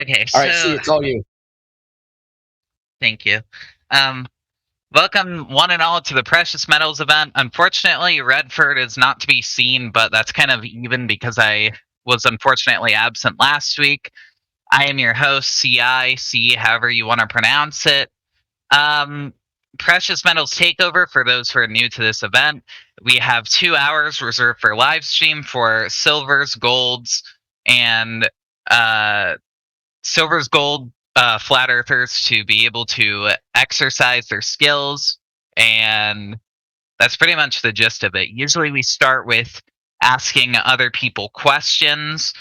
Okay, All right, see, so it's all you. thank you. Um, Welcome one and all to the Precious Metals event. Unfortunately, Redford is not to be seen, but that's kind of even because I was unfortunately absent last week. I am your host, CI, however you want to pronounce it. Um, Precious Metals Takeover, for those who are new to this event, we have 2 hours reserved for live stream for silvers, golds, and uh, silver's gold flat earthers to be able to exercise their skills, and that's pretty much the gist of it. Usually we start with asking other people questions,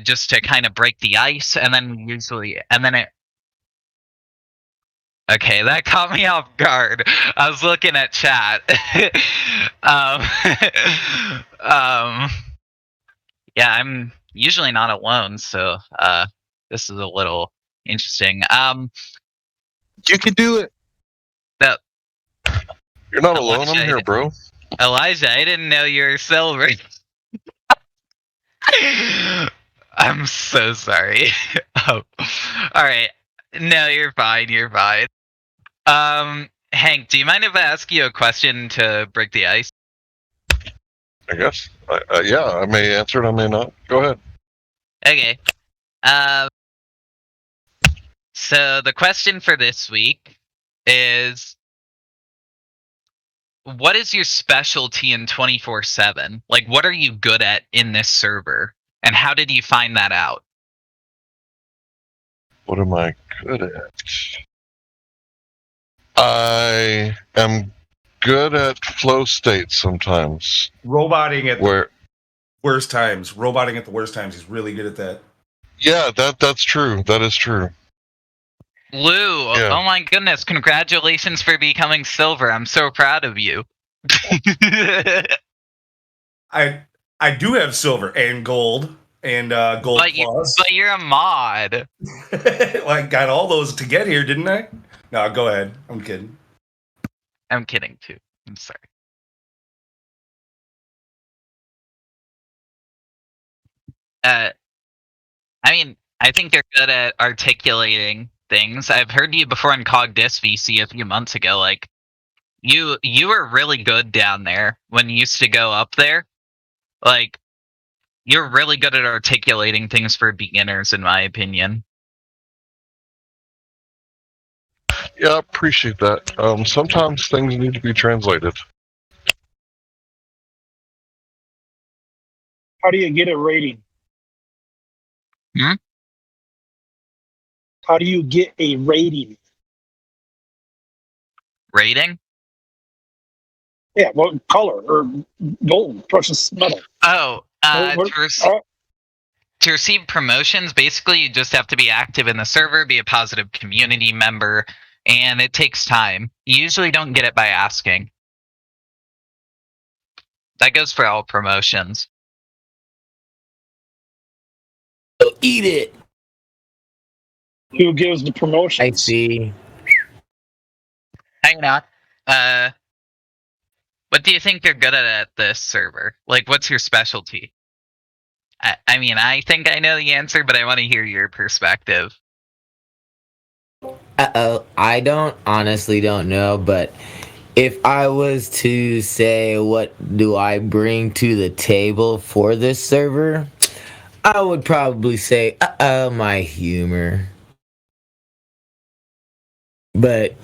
just to kind of break the ice, and then it okay, that caught me off guard. I was looking at chat. um, um, yeah, I'm usually not alone, so this is a little interesting. You can do it. The, You're not alone. I'm here, bro. Elijah, I didn't know you were silver. I'm so sorry. All right. No, you're fine. You're fine. Hank, do you mind if I ask you a question to break the ice? I guess. Yeah, I may answer it. I may not. Go ahead. Okay. So the question for this week is, what is your specialty in 24/7? Like, what are you good at in this server? And how did you find that out? What am I good at? I am good at flow states sometimes. Roboting at Where? worst times. Roboting at the worst times. He's really good at that. Yeah, that's true. That is true. Lou, Yeah. oh my goodness, congratulations for becoming silver. I'm so proud of you. I do have silver and gold and gold plus. But you're a mod. Well, I got all those to get here, didn't I? No, go ahead. I'm kidding. I'm kidding too. I'm sorry. I mean, I think you're good at articulating things. I've heard you before in Cog Dis VC a few months ago. Like, you were really good down there when you used to go up there. Like, you're really good at articulating things for beginners, in my opinion. Yeah, I appreciate that. Sometimes things need to be translated. How do you get a rating? Hmm? How do you get a rating? Rating? Yeah, what color or gold, precious metal? Oh, What- to receive promotions, basically you just have to be active in the server, be a positive community member, and it takes time. You usually don't get it by asking. That goes for all promotions. So eat it. Who gives the promotion? I see. Hang on. What do you think you're good at this server? Like, what's your specialty? I mean, I think I know the answer, but I want to hear your perspective. I honestly don't know, but if I was to say what do I bring to the table for this server, I would probably say, my humor. But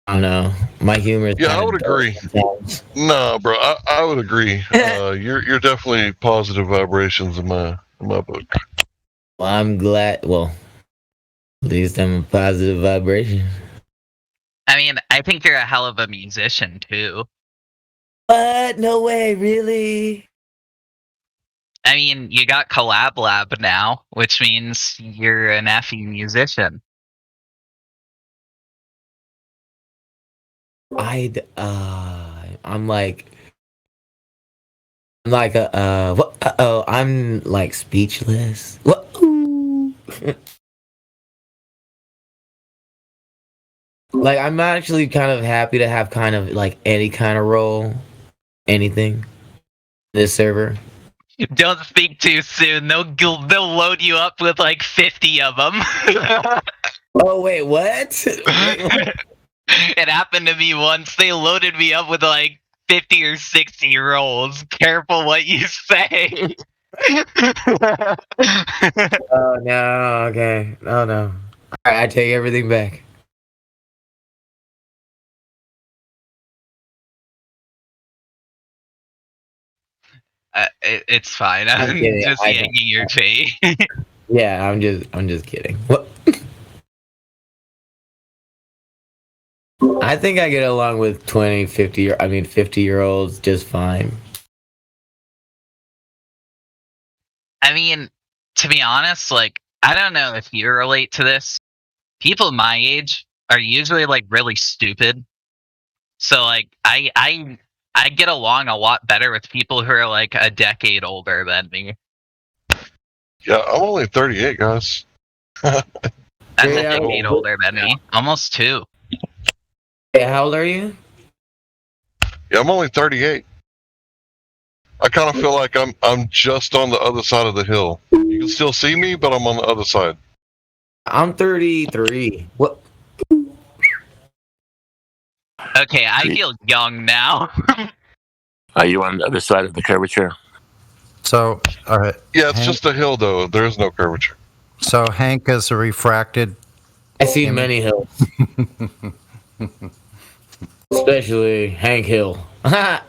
I don't know, my humor. Yeah, I would agree. Sometimes. No, bro, I would agree. You're definitely positive vibrations in my book. Well, I'm glad. Well, at least I'm a positive vibration. I mean, I think you're a hell of a musician too. What? No way, really? I mean, you got Collab Lab now, which means you're an effing musician. I'm like what? Oh, I'm like speechless. What? Like, I'm actually kind of happy to have kind of like any kind of role, anything. This server. Don't speak too soon. They'll load you up with like 50 of them. Oh wait, what? Wait, what? It happened to me once. They loaded me up with like 50 or 60 rolls. Careful what you say. Oh no, okay. Oh no. Alright, I take everything back. It's fine. I'm I'm kidding. just I yanking your chain. Yeah, I'm just kidding. What? I think I get along with 20, 50, I mean 50-year-olds just fine. I mean, to be honest, like, I don't know if you relate to this. People my age are usually like really stupid. So like I get along a lot better with people who are like a decade older than me. Yeah, I'm only 38, guys. That's a Yeah, decade older than me. Almost 2. Hey, how old are you? Yeah, I'm only 38. I kind of feel like I'm just on the other side of the hill. You can still see me, but I'm on the other side. I'm 33. What? Okay, I feel young now. Are you on the other side of the curvature? So, all right. Yeah, it's Hank, just a hill, though. There is no curvature. so Hank is a refracted. I see Damn it. many hills, especially Hank Hill. Yeah,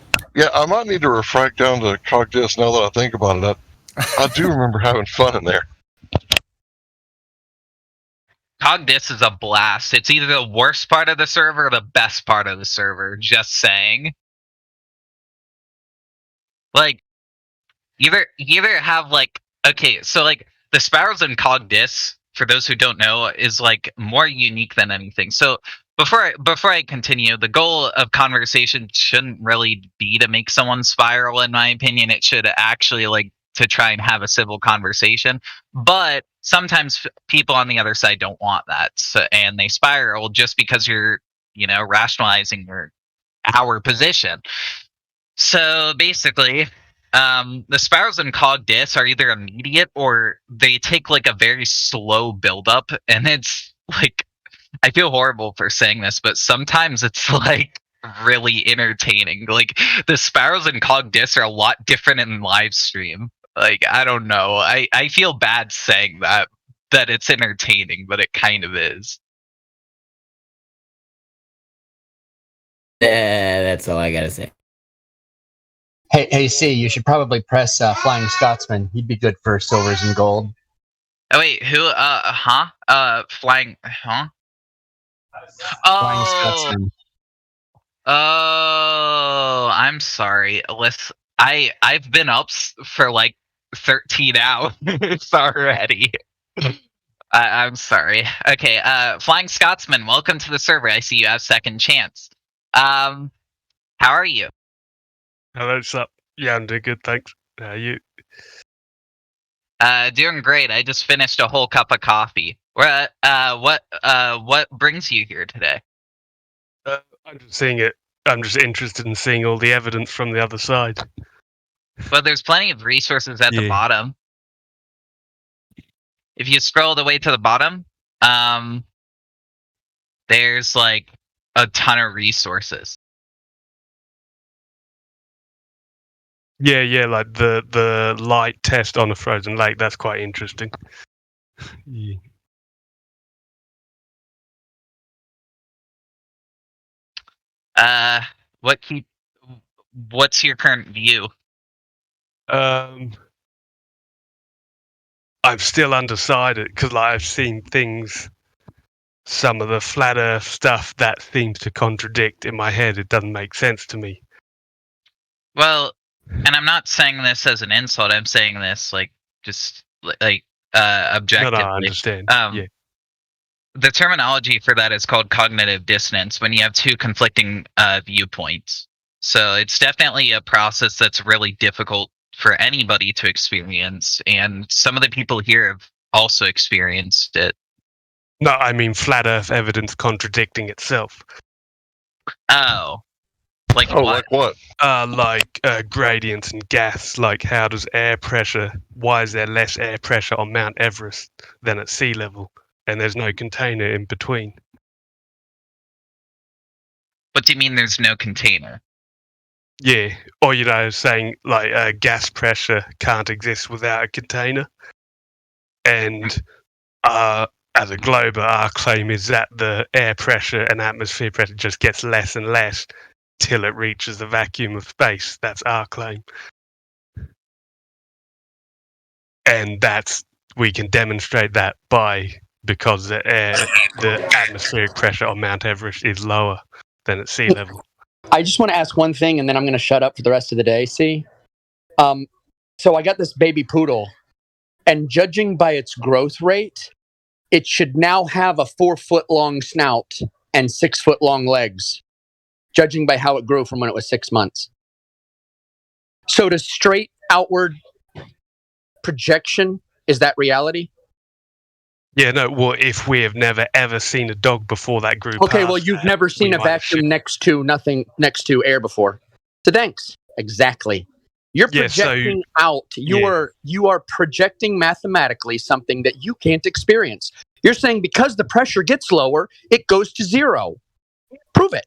I might need to refract down to Cogdis now that I think about it. I do remember having fun in there. Cogdis is a blast. It's either the worst part of the server or the best part of the server. Just saying. Like, you either have like, okay, so like the Sparrows in Cogdis, for those who don't know, is like more unique than anything. So before I continue, the goal of conversation shouldn't really be to make someone spiral. In my opinion, it should actually like to try and have a civil conversation. But sometimes people on the other side don't want that, so, and they spiral just because you're rationalizing our position. So basically, the Sparrows and Cogdis are either immediate or they take like a very slow build up, and it's like I feel horrible for saying this, but sometimes it's like really entertaining. Like the Sparrows and Cogdis are a lot different in live stream. Like I don't know, I feel bad saying that it's entertaining, but it kind of is. Yeah, that's all I gotta say. Hey, C, you should probably press Flying Scotsman. He'd be good for silvers and gold. Oh wait, who? Flying? Huh? Flying Oh, Scotsman. oh, I'm sorry. Listen, I've been up for like 13 hours already. I'm sorry. Okay, Flying Scotsman, welcome to the server. I see you have second chance. How are you? Hello, what's up? Yeah, I'm doing good, thanks. How are you? Doing great. I just finished a whole cup of coffee. What brings you here today? I'm just seeing it. I'm just interested in seeing all the evidence from the other side. Well, there's plenty of resources at the Yeah. bottom. If you scroll the way to the bottom, there's like a ton of resources. Yeah, like the light test on a frozen lake. That's quite interesting. Yeah. What's your current view? I'm still undecided because like I've seen things, some of the flat Earth stuff that seems to contradict in my head. It doesn't make sense to me. Well, and I'm not saying this as an insult. I'm saying this like just like objectively. No, I understand. Yeah. The terminology for that is called cognitive dissonance when you have two conflicting viewpoints. So it's definitely a process that's really difficult for anybody to experience, and some of the people here have also experienced it. No, I mean flat Earth evidence contradicting itself. Oh, Like Oh, what? like what? Like gradients and gas. Like, how does air pressure? Why is there less air pressure on Mount Everest than at sea level? And there's no container in between. What do you mean there's no container? Yeah, or saying like gas pressure can't exist without a container. And as a glober, our claim is that the air pressure and atmosphere pressure just gets less and less till it reaches the vacuum of space. That's our claim. And we can demonstrate that because the atmospheric pressure on Mount Everest is lower than at sea level. I just want to ask one thing, and then I'm going to shut up for the rest of the day. See, so I got this baby poodle, and judging by its growth rate, it should now have a 4-foot-long snout and 6-foot-long legs, judging by how it grew from when it was 6 months. So, does straight outward projection, is that reality? Yeah, no. Well, if we have never ever seen a dog before that group. Okay, well, you've never seen a vacuum next to air before. So thanks. Exactly. You're projecting out. You are projecting mathematically something that you can't experience. You're saying because the pressure gets lower, it goes to zero. Prove it.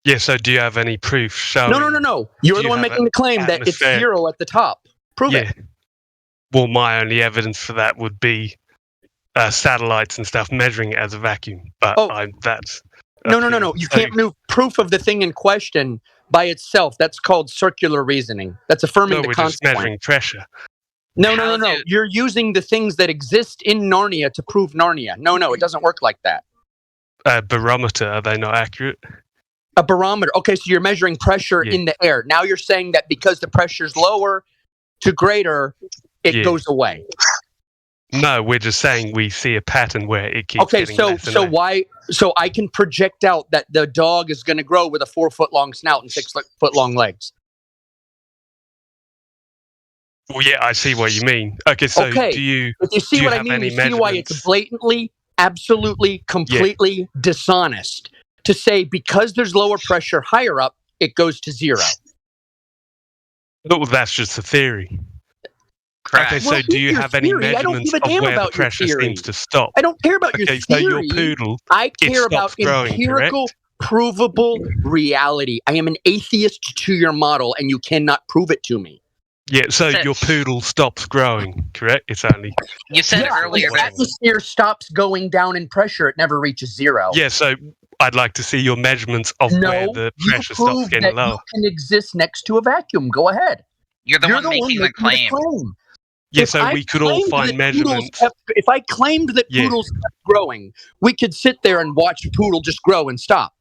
Yeah. So do you have any proof showing? No. You're the one making the claim that it's zero at the top. Prove it. Well, my only evidence for that would be satellites and stuff measuring it as a vacuum. But that's... No. You can't move proof of the thing in question by itself. That's called circular reasoning. That's affirming the concept. No, we're just measuring pressure. No. You're using the things that exist in Narnia to prove Narnia. No, it doesn't work like that. A barometer, are they not accurate? A barometer. Okay, so you're measuring pressure in the air. Now you're saying that because the pressure's lower to greater, it goes away. No, we're just saying we see a pattern where it keeps getting less and less. Why? So I can project out that the dog is going to grow with a 4-foot-long snout and 6-foot-long legs. Well, yeah, I see what you mean. Okay, so do you? If you see what I mean, you see why it's blatantly, absolutely, completely dishonest to say because there's lower pressure higher up, it goes to zero. Well, that's just a theory. Correct. Okay, so do you have any measurements of where the pressure seems to stop? I don't care about your theory. So your poodle, I care about empirical, provable reality. I am an atheist to your model, and you cannot prove it to me. Yeah, so your poodle stops growing, correct? It's only... You said earlier... When the atmosphere stops going down in pressure, it never reaches zero. Yeah, so I'd like to see your measurements of where the pressure stops getting lower. You can exist next to a vacuum. Go ahead. You're the one making the claim. Yeah, so we could all find measurements. If I claimed that poodles kept growing, we could sit there and watch a poodle just grow and stop.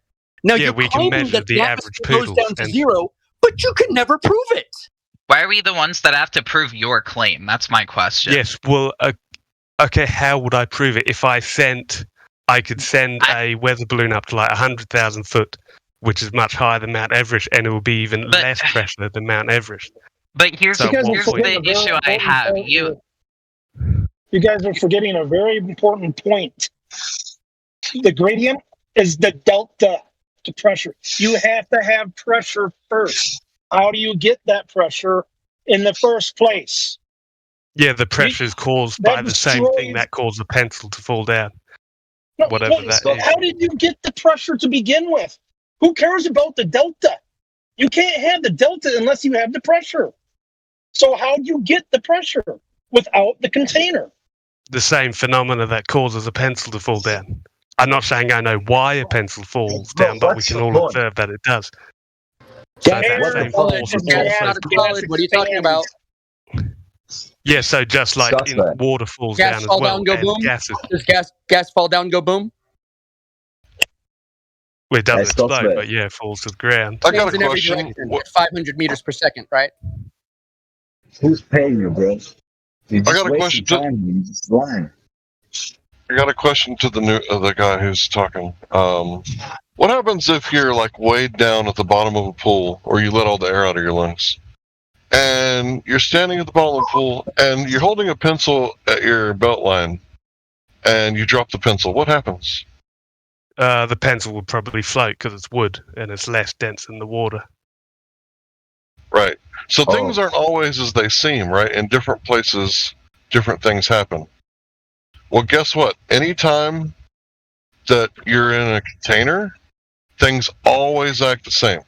Now, we can measure the average poodle. Goes down to zero, but you can never prove it. Why are we the ones that have to prove your claim? That's my question. Yes, well, okay, how would I prove it? If I could send a weather balloon up to like 100,000 foot, which is much higher than Mount Everest, and it will be even less pressure than Mount Everest. But here's the issue I have. You guys are forgetting a very important point. The gradient is the delta to pressure. You have to have pressure first. How do you get that pressure in the first place? Yeah, the pressure is caused by the same thing that caused the pencil to fall down. Whatever that is. How did you get the pressure to begin with? Who cares about the delta? You can't have the delta unless you have the pressure. So how do you get the pressure without the container? The same phenomena that causes a pencil to fall down. I'm not saying I know why a pencil falls down, but we can all observe that it does. So that same force is also... What are you talking about? Yeah, so just like water falls down as well. Down, go boom? Does gas fall down, go boom? Well, it doesn't explode, but it falls to the ground. I got a question. At 500 meters per second, right? Who's paying you, bro? I got a question. You're just lying. I got a question to the guy who's talking. What happens if you're like way down at the bottom of a pool, or you let all the air out of your lungs, and you're standing at the bottom of the pool, and you're holding a pencil at your belt line, and you drop the pencil? What happens? the pencil would probably float because it's wood and it's less dense than the water. Right. So Oh. things aren't always as they seem, right? In different places, different things happen. Well, guess what? Anytime that you're in a container, things always act the same.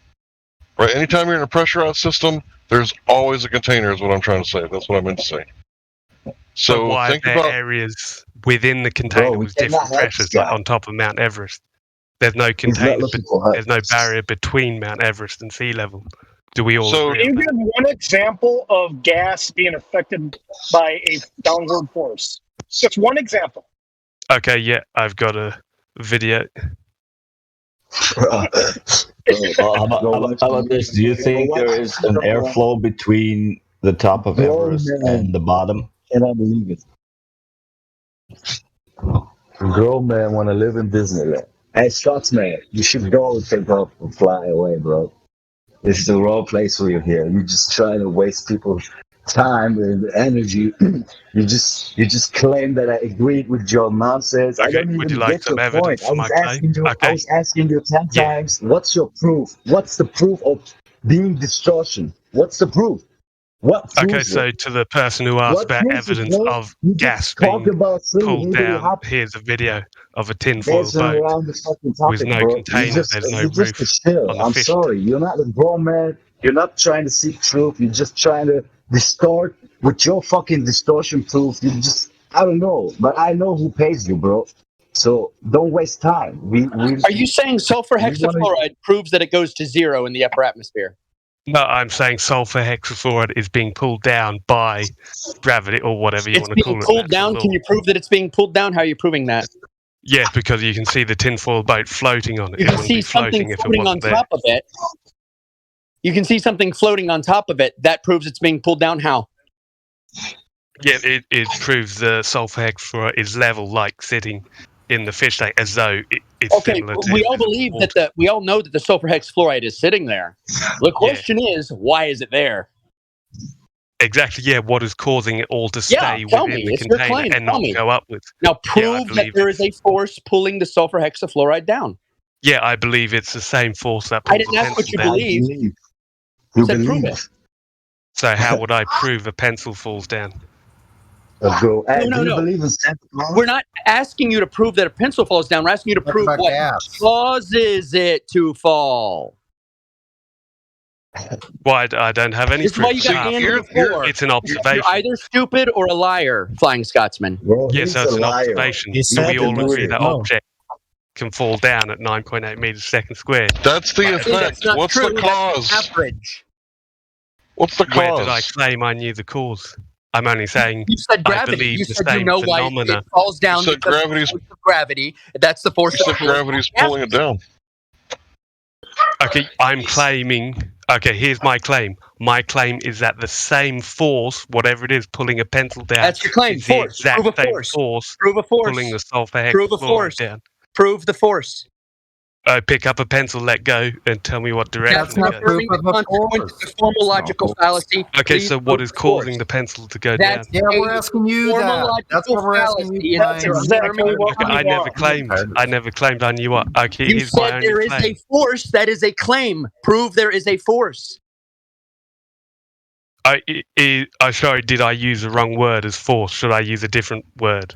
Right? Anytime you're in a pressurized system, there's always a container, is what I'm trying to say. That's what I meant to say. So So why think are there about areas within the container we with cannot different help pressures, this like guy. on top of Mount Everest? There's no He's not container, looking for help. there's no barrier between Mount Everest and sea level. Do we all So- agree Can on you that? give one example of gas being affected by a downward force? Just one example. Okay, yeah, I've got a video. How about this? Do you think there is an airflow between the top of Everest and the bottom? Cannot believe it. Grown man want to live in Disneyland. Hey, Scotsman, you should go and take off and fly away, bro. This is the wrong place for you here. You're just trying to waste people's time and energy. you just claim that I agreed with your nonsense. I Okay, don't would even you like get some your evidence point. for my claim? I was asking you 10 Yeah. times, what's your proof? What's the proof of being distortion? What's the proof? What proves Okay, so it? to the person who asked What about proves it, evidence bro? of You gas just talk being about things pulled that really down, happen. here's a video of a tinfoil Dancing boat around the fucking with topic, no bro. container, there's no You're just a roof shill. on the I'm fish sorry. You're not a grown man. You're not trying to seek truth. You're just trying to distort with your fucking distortion proof. You just, I don't know. But I know who pays you, bro. So don't waste time. Are you saying sulfur We wanna- hexafluoride proves that it goes to zero in the upper atmosphere? No, I'm saying sulfur hexafluoride is being pulled down by gravity or whatever you It's want to call being it. pulled That's the down. law. Can you prove that it's being pulled down? How are you proving that? Yeah, because you can see the tinfoil boat floating on it. You It can wouldn't see be floating something if it floating on wasn't there. top of it. You can see something floating on top of it. That proves it's being pulled down. How? Yeah, it proves the sulfur hexafluoride is level, like sitting in the fish tank, as though it's Okay, similar to we all invisible believe water. that we all know that the sulfur hexafluoride is sitting there. The question is, why is it there? Exactly, yeah, what is causing it all to stay tell within me. the It's your container claim. and Tell not me. go upwards? Now Yeah, I prove that believe there is a force pulling the sulfur hexafluoride down. Yeah, I believe it's the same force that I pulls didn't the ask what pencil you down. believe. You Said prove believe. it. So how would I prove a pencil falls down? Bro, hey, No, do you no. believe in Santa Claus? We're not asking you to prove that a pencil falls down. We're asking you to Talking prove about what gas. causes it to fall. Why I don't have any This is why proof. you got See, banned you're- before. It's an You're observation. either stupid or a liar, Flying Scotsman. Bro, Yeah, he's so it's a an liar. observation. He's So we not all a agree liar. that No. object can fall down at 9.8 meters a second squared. that's the That's effect. not What's true. the That's cause? average. What's the Where did I cause? claim I knew the cause? I'm only saying You said I gravity. believe You the said you same know why phenomena. it falls down You said because of the gravity's- force of gravity. That's the force You of said gravity's pulling it down. Okay, I'm claiming. Okay, here's my claim. My claim is that the same force, whatever it is, pulling a pencil down, That's your claim. is the Force. exact Prove a same force. force Prove a force. pulling the sulfur Prove a hexafluoride force. down. Prove the force. Pick up a pencil, let go, and tell me what That's direction not it goes. affirming the proof of a consequence. force. It's a formal logical fallacy. Okay, Please so what prove is the force. causing the pencil to go That's down? Yeah, we're asking you formal that. logical That's what we're asking you. fallacy. That's Brian. exactly what Okay, we I never want. claimed. I never claimed I knew what. Okay, You here's my said only there is claim. a force. That is a claim. Prove there is a force. Sorry, did I use the wrong word as force? Should I use a different word?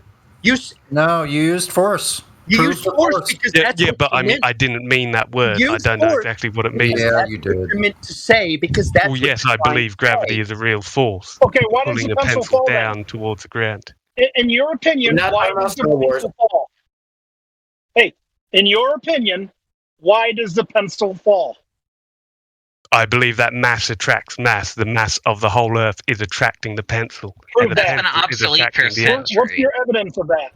No, you used force. You Prove used the force force. because Yeah, that's yeah, what but you I mean, meant. I didn't mean that word. I Use don't know force. exactly what it means. Yeah, That's you what did. you're meant to say because that's Well, what yes, you're I trying believe to gravity say. is a real force, Okay, why does pulling the a pencil pencil fall then? down towards the ground. In your opinion, Not why talking about does the Star Wars. pencil fall? Hey, in your opinion, why does the pencil fall? I believe that mass attracts mass. The mass of the whole Earth is attracting the pencil. Prove and the that. That's been pencil is obsolete for attracting the Earth. centuries. What's your evidence of that?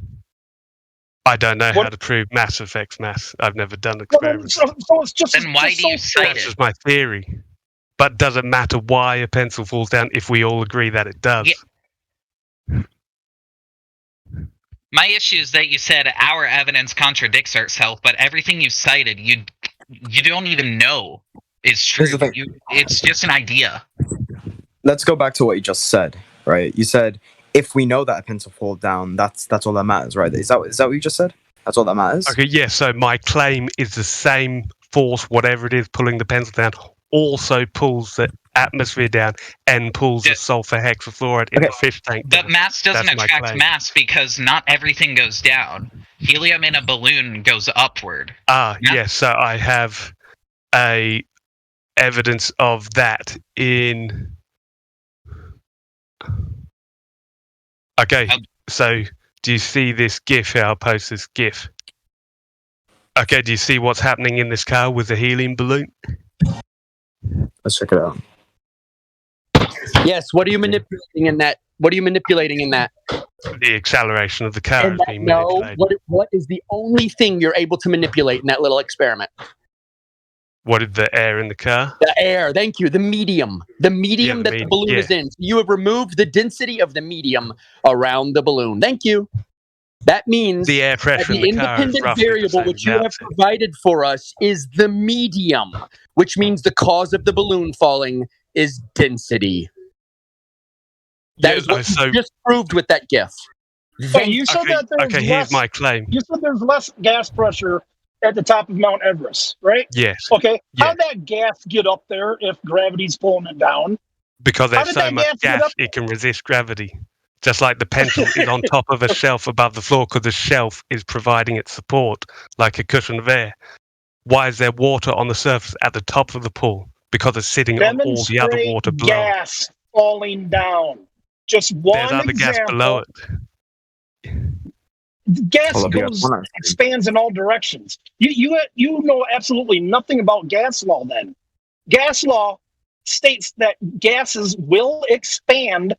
I don't know What- how to prove mass affects mass. I've never done Well, then, experiments. so it's just. Then why just do you so cite That's it? just my theory. But does it matter why a pencil falls down if we all agree that it does? Yeah. My issue is that you said our evidence contradicts itself, but everything you cited, you don't even know is true. Here's the thing. It's just an idea. Let's go back to what you just said, right? You said if we know that a pencil falls down, that's all that matters, right? Is that what you just said? That's all that matters. Okay, yeah, so my claim is the same force, whatever it is, pulling the pencil down, also pulls the atmosphere down and pulls the sulfur hexafluoride in the fish tank. But mass doesn't That's my attract claim. mass because not everything goes down. Helium in a balloon goes upward. Yes, so I have a evidence of that in... Okay, so do you see this GIF? I'll post this GIF. Okay, do you see what's happening in this car with the helium balloon? Let's check it out. Yes. What are you manipulating in that? What are you manipulating in that? The acceleration of the car is being No. manipulated. What is the only thing you're able to manipulate in that little experiment? What is the air in the car? The air. Thank you. The medium. The medium the that the medium, balloon is in. You have removed the density of the medium around the balloon. Thank you. That means The air that pressure in the the car is independent roughly the variable same which you as have provided for us is the medium, which means the cause of the balloon falling is density. That is what you just proved with that GIF. But you said that there's Okay, less, here's my claim. You said there's less gas pressure at the top of Mount Everest, right? Yes. Okay. How'd that gas get up there if gravity's pulling it down? Because How there's did so that much gas get gas, up it can resist gravity. Just like the pencil is on top of a shelf above the floor because the shelf is providing its support like a cushion of air. Why is there water on the surface at the top of the pool? Because it's sitting on all the other Demonstrate water below it. gas falling down. Just one There's other example. gas below it. Gas Hold up, you got goes one. expands in all directions. You know absolutely nothing about gas law. Then gas law states that gases will expand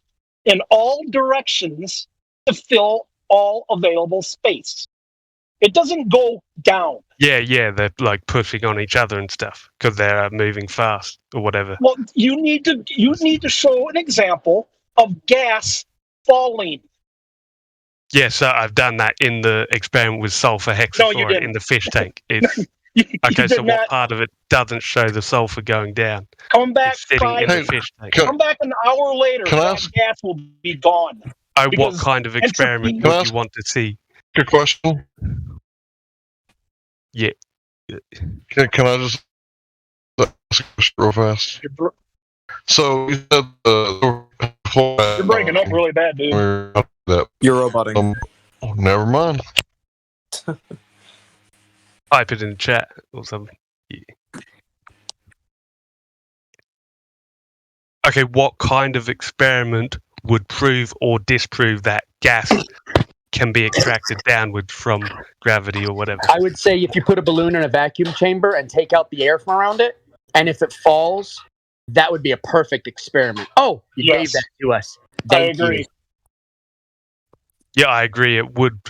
in all directions to fill all available space. It doesn't go down. Yeah, they're like pushing on each other and stuff because they're moving fast or whatever. Well, you need to show an example of gas falling. Yeah, so I've done that in the experiment with sulfur hexafluoride didn't. in the fish tank. It's okay. did So what not. part of it doesn't show the sulfur going down? Come back It's sitting in the fish tank. Come back an hour later. Can I That ask- gas will be gone. What because kind of experiment entropy- would you want to see? Good question. Yeah. Can I just ask a question real fast? So you said You're breaking up really bad, dude. You're roboting. Never mind. Type it in the chat or something. Yeah. Okay, what kind of experiment would prove or disprove that gas can be extracted downward from gravity or whatever? I would say if you put a balloon in a vacuum chamber and take out the air from around it, and if it falls, that would be a perfect experiment. Oh, you gave that to us. Thank I agree. you. Yeah, I agree. It would.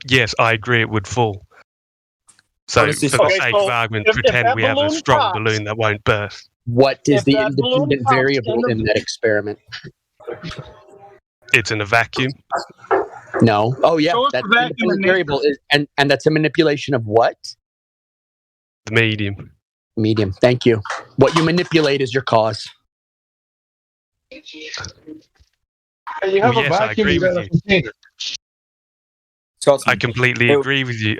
Yes, I agree. It would fall. So, Honestly, for the okay, sake so of argument, if pretend that we have a balloon strong pops- balloon that won't burst. What is If the that balloon independent pops variable in in the- that experiment? It's in a vacuum. No. Oh yeah, Show us that's the the vacuum independent in variable is, and that's a manipulation of what? The medium. Medium. Thank you. What you manipulate is your cause. You Well, yes, I agree with you. container. I completely agree with you.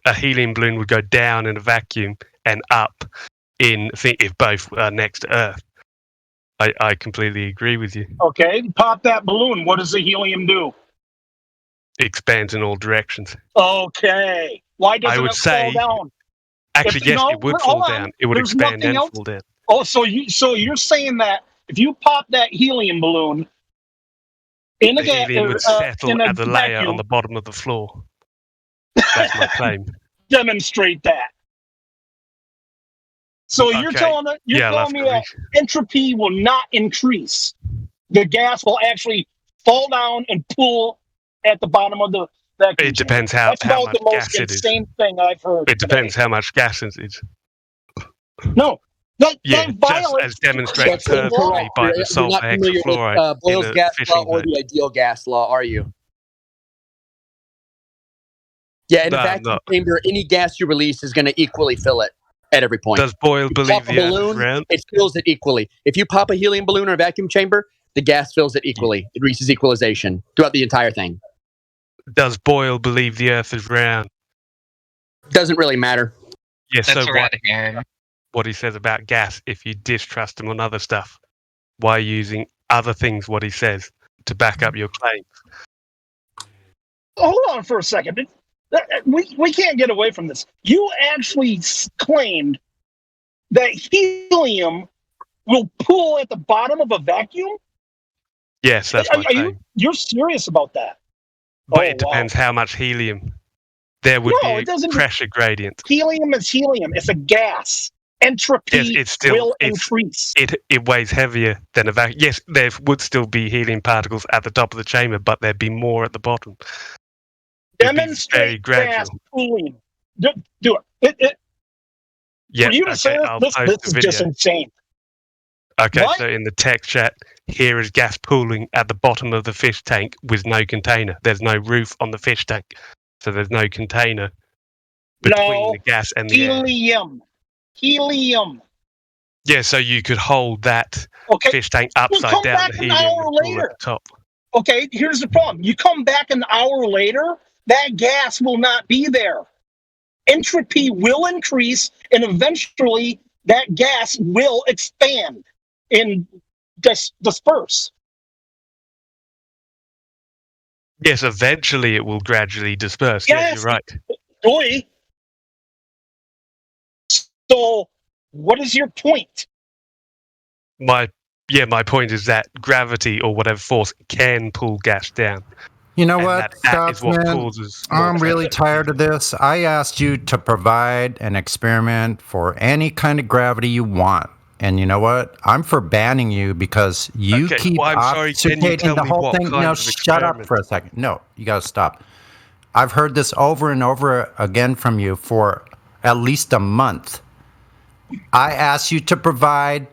A helium balloon would go down in a vacuum and up if both are next to Earth. I completely agree with you. Okay, pop that balloon. What does the helium do? It expands in all directions. Okay. Why doesn't I would it say, fall down? actually, yes, it would fall down. It would There's expand nothing and else. fall down. Oh, so you're saying that if you pop that helium balloon in The a gas, helium would settle in a at the layer vacuum, on the bottom of the floor. That's my claim. demonstrate that. So you're Okay. telling me Yeah, I'll have me to that entropy will not increase. The gas will actually fall down and pull at the bottom of the vacuum. It depends how That's about much the most gas it is. insane thing I've heard. It depends how much gas it is. No, that Yeah, just violates as demonstrated That's perfectly incorrect. by You're the not sulfur familiar with hexafluoride Boyle's in the gas law fishing or boat. the ideal gas law, are you? Yeah, in No, a I'm vacuum not. chamber, any gas you release is going to equally fill it at every point. Does Boyle If you believe pop a the Earth is balloon, round? it fills it equally. If you pop a helium balloon or a vacuum chamber, the gas fills it equally. It reaches equalization throughout the entire thing. Does Boyle believe the Earth is round? Doesn't really matter. Yeah, That's so a red herring. what he says about gas, if you distrust him on other stuff, why using other things, what he says, to back up your claim? Hold on for a second. We can't get away from this. You actually claimed that helium will pool at the bottom of a vacuum? Yes, that's my claim. You're serious about that? But it depends how much helium. There would be a pressure gradient. Helium is helium. It's a gas. Entropy will increase. It weighs heavier than a vacuum. Yes, there would still be helium particles at the top of the chamber, but there'd be more at the bottom. Demonstrate gas pooling. Do it. Yeah, for you to say this is just insane. Okay, What? so in the text chat, here is gas pooling at the bottom of the fish tank with no container. There's no roof on the fish tank, so there's no container between the gas and the air. Helium. Yeah, so you could hold that fish tank upside down. The helium would pool at the top. Okay, here's the problem. You come back an hour later, that gas will not be there. Entropy will increase, and eventually that gas will expand and disperse. Yes, eventually it will gradually disperse. Yes. Yeah, you're right. Boy. So, what is your point? My point is that gravity or whatever force can pull gas down. You know what, that is what Scotsman? causes more I'm really pressure. tired of this. I asked you to provide an experiment for any kind of gravity you want. And you know what? I'm for banning you because you keep obfuscating the whole thing. No, shut up for a second. No, you got to stop. I've heard this over and over again from you for at least a month. I asked you to provide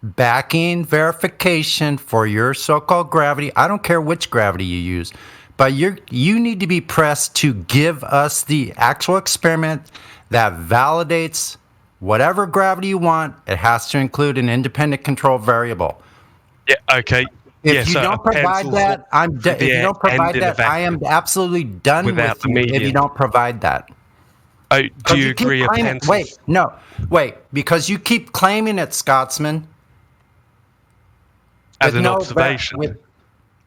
backing verification for your so-called gravity. I don't care which gravity you use, but you need to be pressed to give us the actual experiment that validates whatever gravity you want. It has to include an independent control variable. Yeah, okay. If you don't provide that, if you don't provide that, I am absolutely done with you if you don't provide that. Oh, do you agree? Wait, because you keep claiming it, Scotsman. As an observation.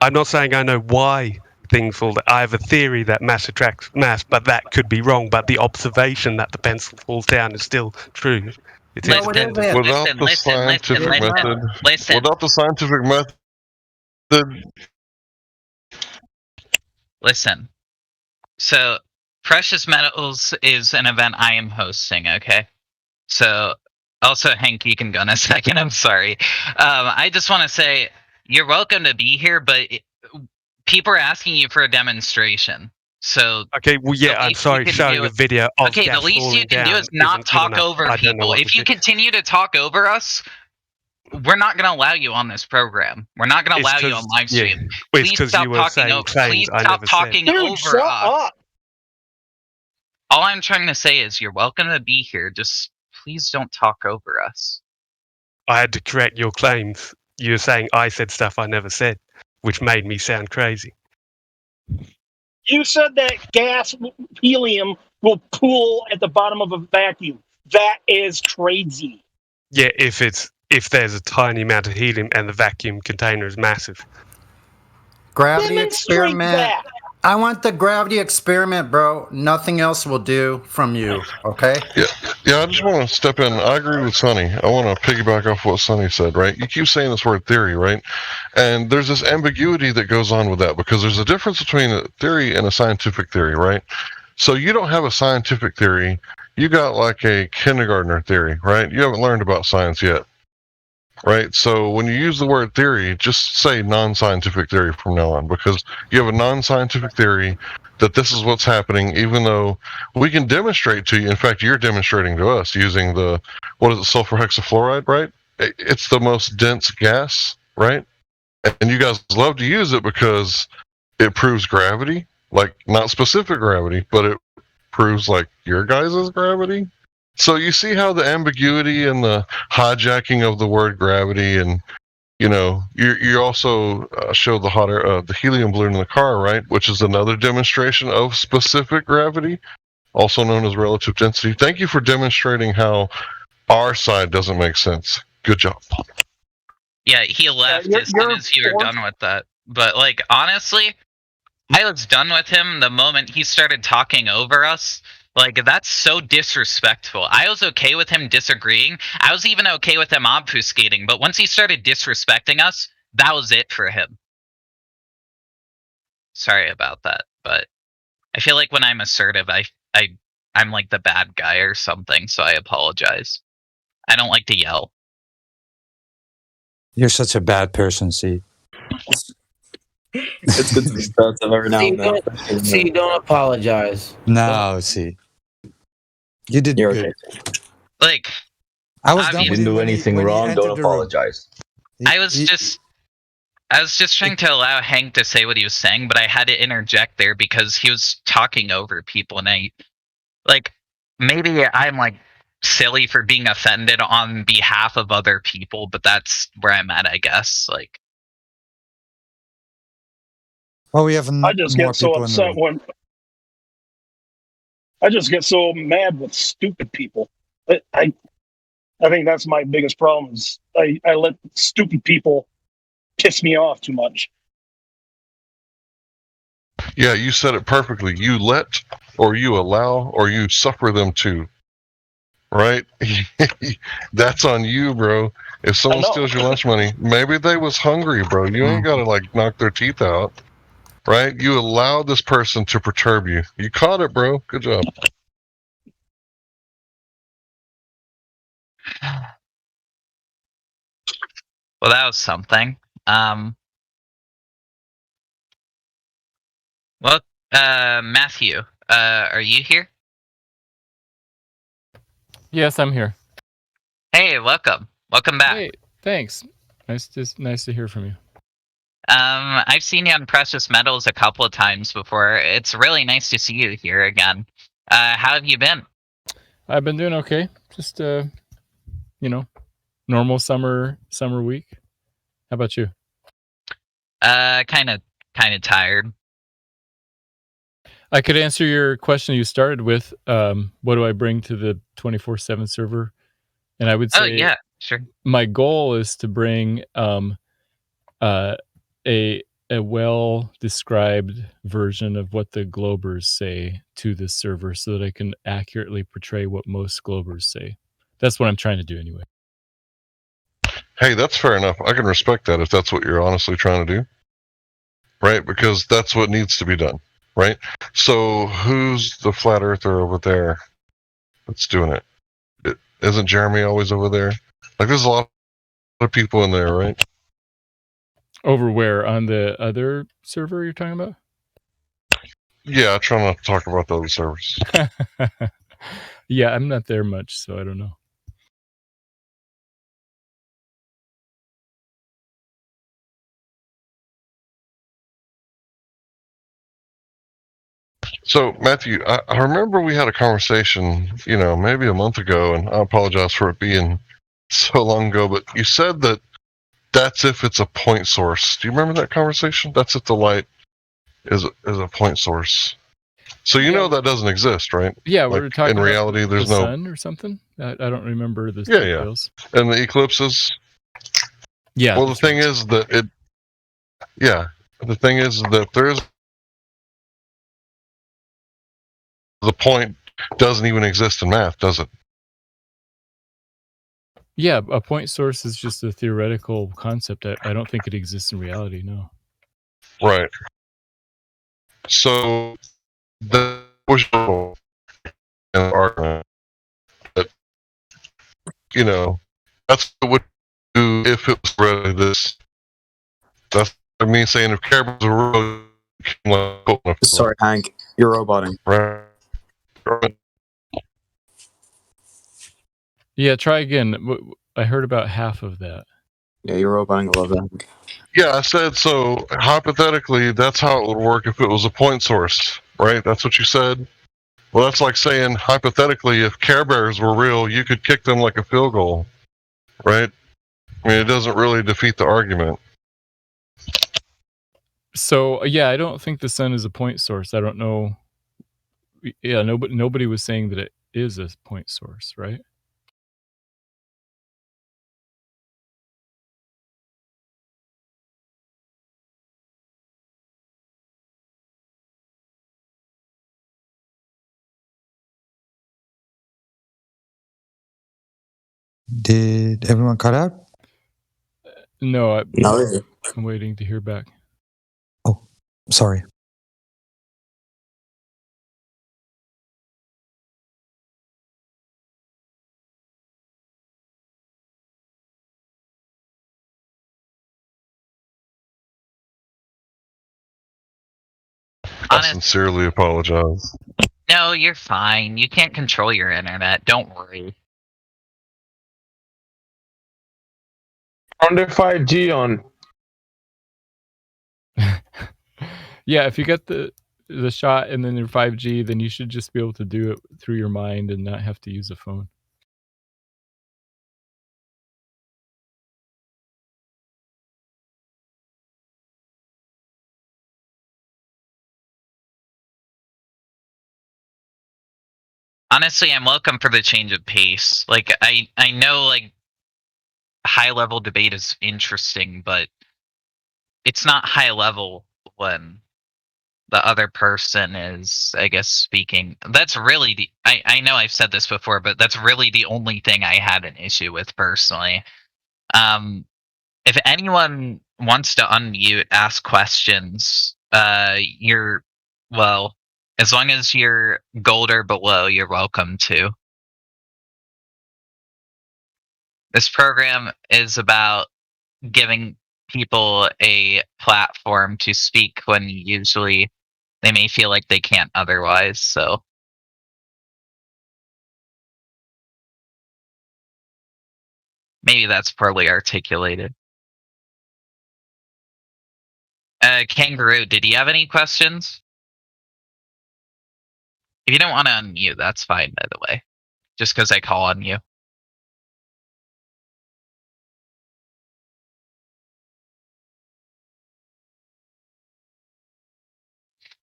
I'm not saying I know why things fall down. I have a theory that mass attracts mass, but that could be wrong. But the observation that the pencil falls down is still true. It's Without the scientific method. Listen. So, Precious Metals is an event I am hosting, okay? So, also, Hank, you can go in a second. I'm sorry. I just want to say you're welcome to be here, but people are asking you for a demonstration. So okay, well, yeah, I'm sorry, showing a video of okay, the least you can do is not talk over people. If you continue to talk over us, we're not going to allow you on this program. We're not going to allow you on live stream. Please stop talking over. Please stop talking over us. All I'm trying to say is you're welcome to be here. Just please don't talk over us. I had to correct your claims. You were saying I said stuff I never said, which made me sound crazy. You said that gas, helium, will pool at the bottom of a vacuum. That is crazy. Yeah, if there's a tiny amount of helium and the vacuum container is massive. Gravity experiment. I want the gravity experiment, bro. Nothing else will do from you, okay? Yeah, I just want to step in. I agree with Sonny. I want to piggyback off what Sonny said, right? You keep saying this word theory, right? And there's this ambiguity that goes on with that because there's a difference between a theory and a scientific theory, right? So you don't have a scientific theory. You got like a kindergartner theory, right? You haven't learned about science yet. Right, so when you use the word theory, just say non-scientific theory from now on, because you have a non-scientific theory that this is what's happening, even though we can demonstrate to you. In fact, you're demonstrating to us using sulfur hexafluoride, right? It's the most dense gas, right? And you guys love to use it because it proves gravity, like not specific gravity, but it proves like your guys' gravity. So you see how the ambiguity and the hijacking of the word gravity, and you also show the helium balloon in the car, right? Which is another demonstration of specific gravity. also known as relative density. Thank you for demonstrating how our side doesn't make sense. Good job. Yeah, he left as soon as you were done with that. But, like, honestly, I was done with him the moment he started talking over us. Like, that's so disrespectful. I was okay with him disagreeing. I was even okay with him obfuscating. But once he started disrespecting us, that was it for him. Sorry about that. But I feel like when I'm assertive, I'm like the bad guy or something. So I apologize. I don't like to yell. You're such a bad person, C. It's good to be started every now and then. See, don't apologize. No, C. You did You're good. okay. Like, I was You done with didn't it do when he- anything when he wrong. entered Don't the room. apologize. I was just trying to allow Hank to say what he was saying, but I had to interject there because he was talking over people, and maybe I'm like silly for being offended on behalf of other people, but that's where I'm at, I guess. Like, Well, we have I just more get so people in the upset room. when I just get so mad with stupid people. I think that's my biggest problem is I let stupid people piss me off too much. Yeah, you said it perfectly. You let, or you allow, or you suffer them to. Right? That's on you, bro. If someone steals your lunch money, maybe they was hungry, bro. You ain't gotta like knock their teeth out. Right? You allowed this person to perturb you. You caught it, bro. Good job. well, that was something. Well, Matthew, are you here? Yes, I'm here. Hey, welcome. Welcome back. Hey, thanks. Nice to hear from you. I've seen you on Precious Metals a couple of times before. It's really nice to see you here again. How have you been? I've been doing okay. Just normal summer week. How about you? Kind of tired. I could answer your question you started with. What do I bring to the 24/7 server? And I would say, oh yeah, sure. My goal is to bring a well described version of what the Globers say to this server, so that I can accurately portray what most Globers say. That's what I'm trying to do anyway. Hey, that's fair enough. I can respect that if that's what you're honestly trying to do. Right? Because that's what needs to be done. Right? So who's the flat earther over there that's doing it? Isn't Jeremy always over there? Like, there's a lot of people in there, right? Over where? On the other server you're talking about? Yeah, I try not to talk about the other servers. Yeah, I'm not there much, so I don't know. So, Matthew, I remember we had a conversation, maybe a month ago, and I apologize for it being so long ago, but you said that that's if it's a point source. Do you remember that conversation? That's if the light is a point source. So you know that doesn't exist, right? Yeah, we're talking in reality, about there's the no sun or something. I don't remember the Yeah. details. And the eclipses. Yeah. Well, the thing is that the thing is that there's the point doesn't even exist in math, does it? Yeah, a point source is just a theoretical concept. I don't think it exists in reality. No. Right. So the was an argument that that's what would do if it was really this. That's me saying if Care Bears were real. Sorry, Hank. You're roboting. Right. Yeah, try again. I heard about half of that. Yeah, you're roboting a little bit. Yeah, I said so. Hypothetically, that's how it would work if it was a point source, right? That's what you said. Well, that's like saying hypothetically, if Care Bears were real, you could kick them like a field goal, right? I mean, it doesn't really defeat the argument. So yeah, I don't think the sun is a point source. I don't know Yeah, nobody was saying that it is a point source, right? Did everyone cut out? No, No. I'm waiting to hear back. Oh, sorry. I sincerely apologize. No, you're fine. You can't control your internet. Don't worry. Under 5G on. Yeah, if you get the shot and then your 5G, then you should just be able to do it through your mind and not have to use a phone. Honestly, I'm welcome for the change of pace. Like I know like high level debate is interesting, but it's not high level when the other person is, I guess, speaking. That's really the I know I've said this before, but that's really the only thing I had an issue with personally. If anyone wants to unmute, ask questions, you're well, as long as you're gold or below, you're welcome to. This program is about giving people a platform to speak when usually they may feel like they can't otherwise, so maybe that's poorly articulated. Kangaroo, did you have any questions? If you don't want to unmute, that's fine, by the way. Just because I call on you.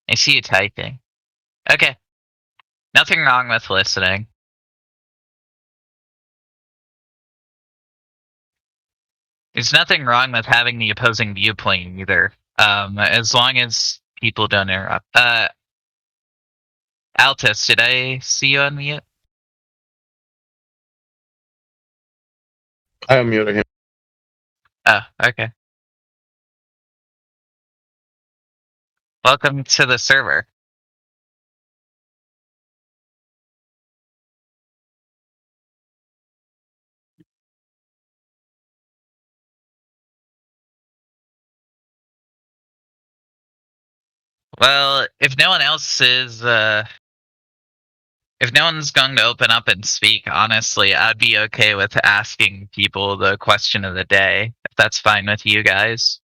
I see you typing. Okay. Nothing wrong with listening. There's nothing wrong with having the opposing viewpoint either. As long as people don't interrupt. Altus, did I see you unmute? I am muting him. Oh, okay. Welcome to the server. Well, if no one else is, if no one's going to open up and speak, honestly, I'd be okay with asking people the question of the day, if that's fine with you guys.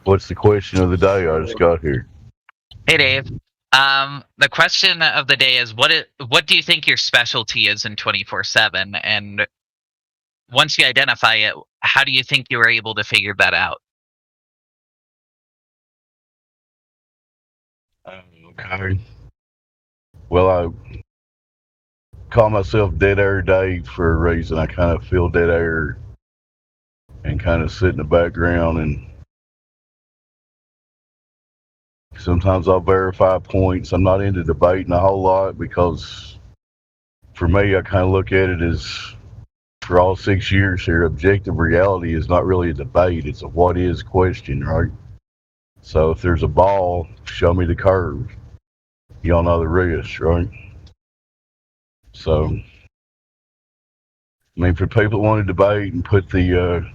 What's the question of the day? I just got here. Hey, Dave. The question of the day is, what do you think your specialty is in 24/7? And once you identify it, how do you think you were able to figure that out? Okay. Well, I call myself dead air Dave for a reason. I kind of feel dead air and kind of sit in the background, and sometimes I'll verify points. I'm not into debating a whole lot because for me, I kind of look at it as, for all 6 years here, objective reality is not really a debate. It's a what is question, right? So if there's a ball, show me the curve. Y'all know the risk, right? So, I mean, for people that want to debate and put the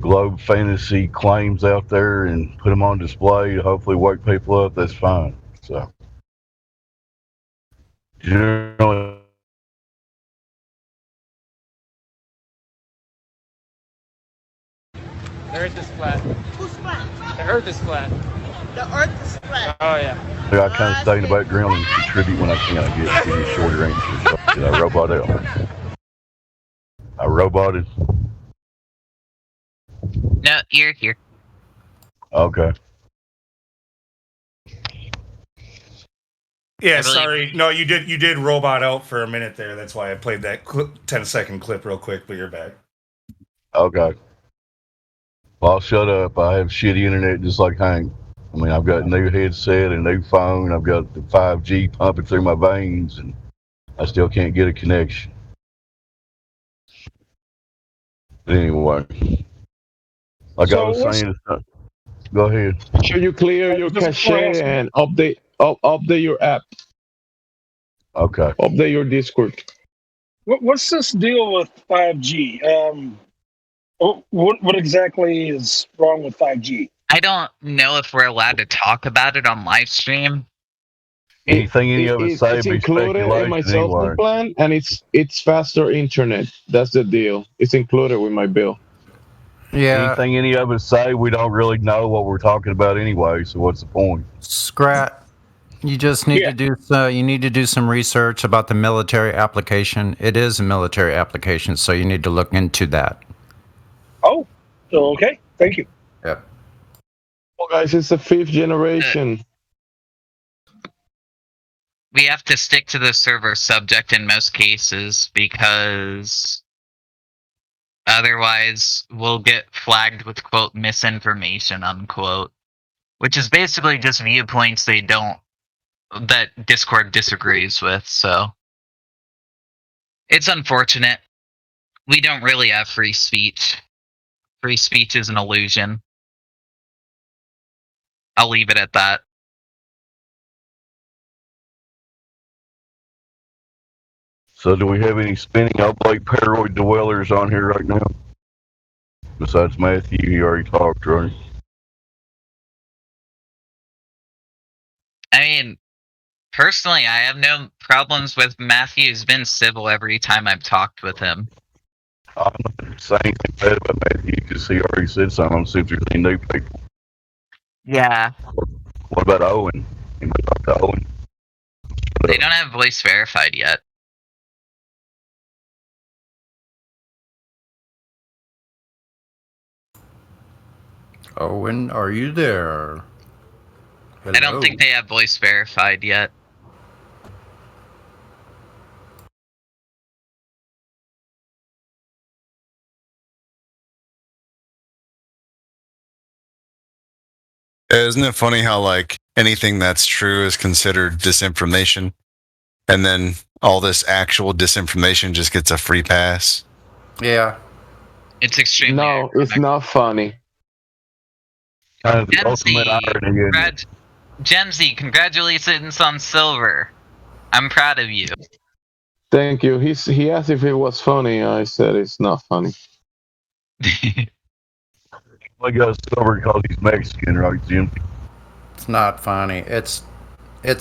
Globe fantasy claims out there and put them on display to hopefully wake people up, that's fine. So, generally, The earth is flat. Who's flat? The earth is flat. The earth is flat. Oh, yeah. I kind of stay in the background and contribute when I can. I get give you shorter answers. Did I robot out? I roboted. No, you're here. Okay. Yeah, sorry. No, you did robot out for a minute there. That's why I played that 10-second clip real quick, but you're back. Okay. Well, I'll shut up. I have shitty internet just like Hank. I mean, I've got a new headset and a new phone. I've got the 5G pumping through my veins, and I still can't get a connection. But anyway, like I was saying, go ahead. Should you clear your cache and update your app? Okay. Update your Discord. What's this deal with 5G? What exactly is wrong with 5G? I don't know if we're allowed to talk about it on live stream. Anything any of us say It's be included in my cell phone anyway. plan, and it's faster internet. That's the deal. It's included with my bill. Yeah. Anything any of us say, we don't really know what we're talking about anyway. So what's the point? Scrat. You just need to do some research about the military application. It is a military application, so you need to look into that. Oh, okay. Thank you. Yep. Well, guys, it's the 5th generation. We have to stick to the server subject in most cases because otherwise we'll get flagged with, quote, misinformation, unquote, which is basically just viewpoints that Discord disagrees with, so it's unfortunate. We don't really have free speech. Free speech is an illusion. I'll leave it at that. So do we have any spinning oblate paroid dwellers on here right now? Besides Matthew, he already talked, right? I mean, personally, I have no problems with Matthew. He's been civil every time I've talked with him. I'm not saying anything bad about Matthew because he already said something. I'm see if there's any new people. Yeah. What about Owen? Anybody talk to Owen? They don't have voice verified yet. Owen, are you there? I don't think they have voice verified yet. Isn't it funny how, like, anything that's true is considered disinformation, and then all this actual disinformation just gets a free pass? Yeah. It's extremely... No, it's not funny. Kind of the ultimate irony. Gemsy, congratulations on silver. I'm proud of you. Thank you. He asked if it was funny. I said it's not funny. I got silver because he's Mexican, right, Jim? It's not funny. It's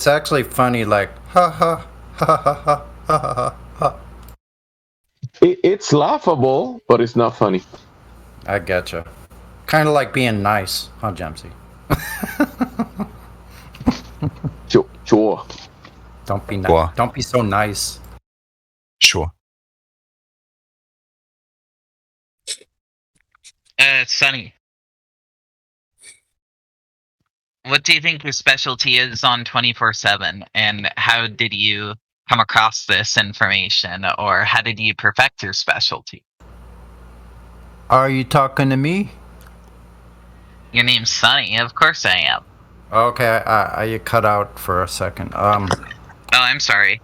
actually funny, like ha ha ha ha ha ha ha ha. It's laughable, but it's not funny. I getcha. Kind of like being nice, huh, Jamsey? Sure. Don't be nice. Don't be so nice. Sure. Sonny. What do you think your specialty is on 24/7, and how did you come across this information, or how did you perfect your specialty? Are you talking to me? Your name's Sonny. Of course I am. Okay, you cut out for a second. Oh, I'm sorry.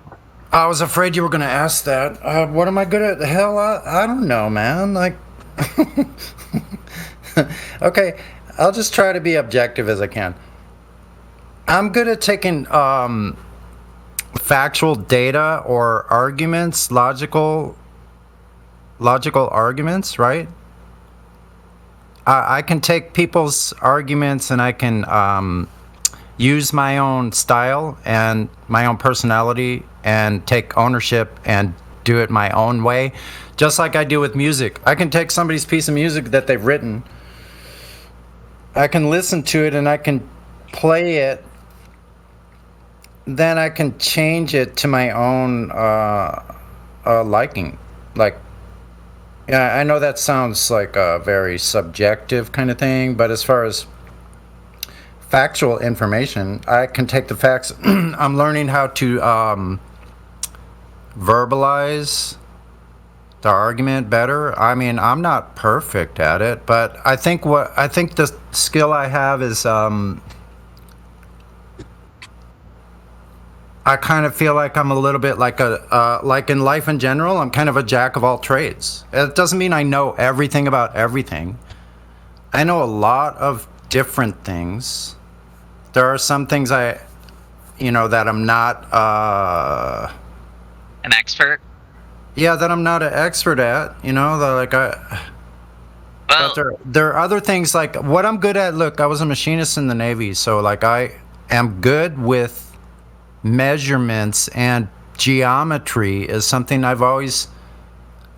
I was afraid you were gonna ask that. What am I good at? Hell, I don't know, man. Like, okay, I'll just try to be objective as I can. I'm good at taking factual data or arguments, logical arguments, right? I can take people's arguments and I can use my own style and my own personality and take ownership and do it my own way, just like I do with music. I can take somebody's piece of music that they've written, I can listen to it and I can play it, then I can change it to my own liking. Like, yeah, I know that sounds like a very subjective kind of thing, but as far as factual information. I can take the facts. I'm learning how to verbalize the argument better. I mean, I'm not perfect at it, but I think the skill I have is I kind of feel like I'm a little bit like like in life in general, I'm kind of a jack of all trades. It doesn't mean I know everything about everything. I know a lot of different things. There are some things that I'm not an expert. Yeah, that I'm not an expert at. But there are other things like what I'm good at. Look, I was a machinist in the Navy, so like I am good with measurements, and geometry is something I've always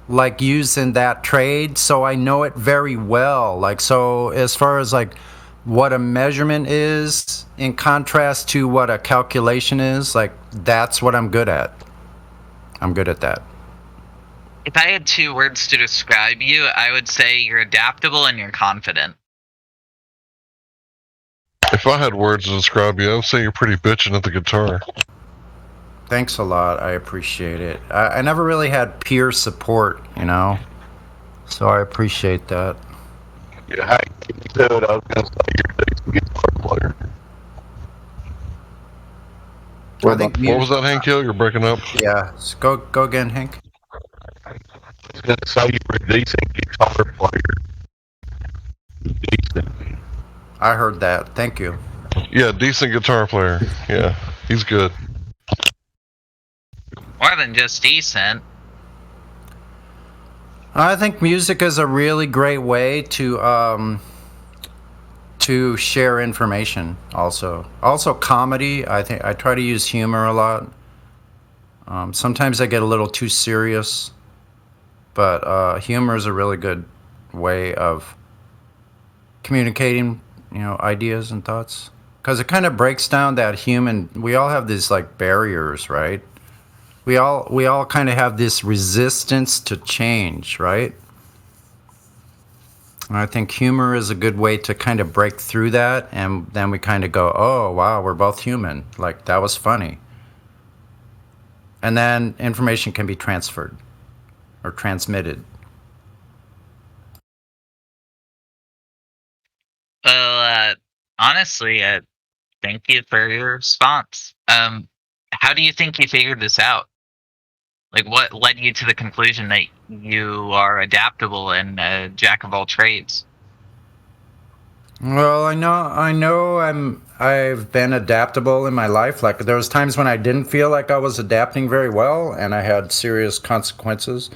like used in that trade, so I know it very well. Like, so as far as like what a measurement is in contrast to what a calculation is, like that's what I'm good at. I'm good at that. If I had 2 words to describe you, I would say you're adaptable and you're confident. If I had words to describe you, I would say you're pretty bitching at the guitar. Thanks a lot. I appreciate it. I never really had peer support, so I appreciate that. Yeah, I was going to say you're a decent guitar player. I think what was that, Hank Hill? You're breaking up. Yeah, go again, Hank. I was going to say you were a decent guitar player. Decent. I heard that. Thank you. Yeah, decent guitar player. Yeah, he's good. More than just decent. I think music is a really great way to share information. Also comedy. I think I try to use humor a lot. Sometimes I get a little too serious, but humor is a really good way of communicating, ideas and thoughts, because it kind of breaks down that we all have these like barriers, right? We all kind of have this resistance to change, right? And I think humor is a good way to kind of break through that, and then we kind of go, oh wow, we're both human, like that was funny. And then information can be transferred or transmitted. Well, honestly, thank you for your response. How do you think you figured this out? Like, what led you to the conclusion that you are adaptable and a jack of all trades? Well, I know I've been adaptable in my life. Like there was times when I didn't feel like I was adapting very well and I had serious consequences.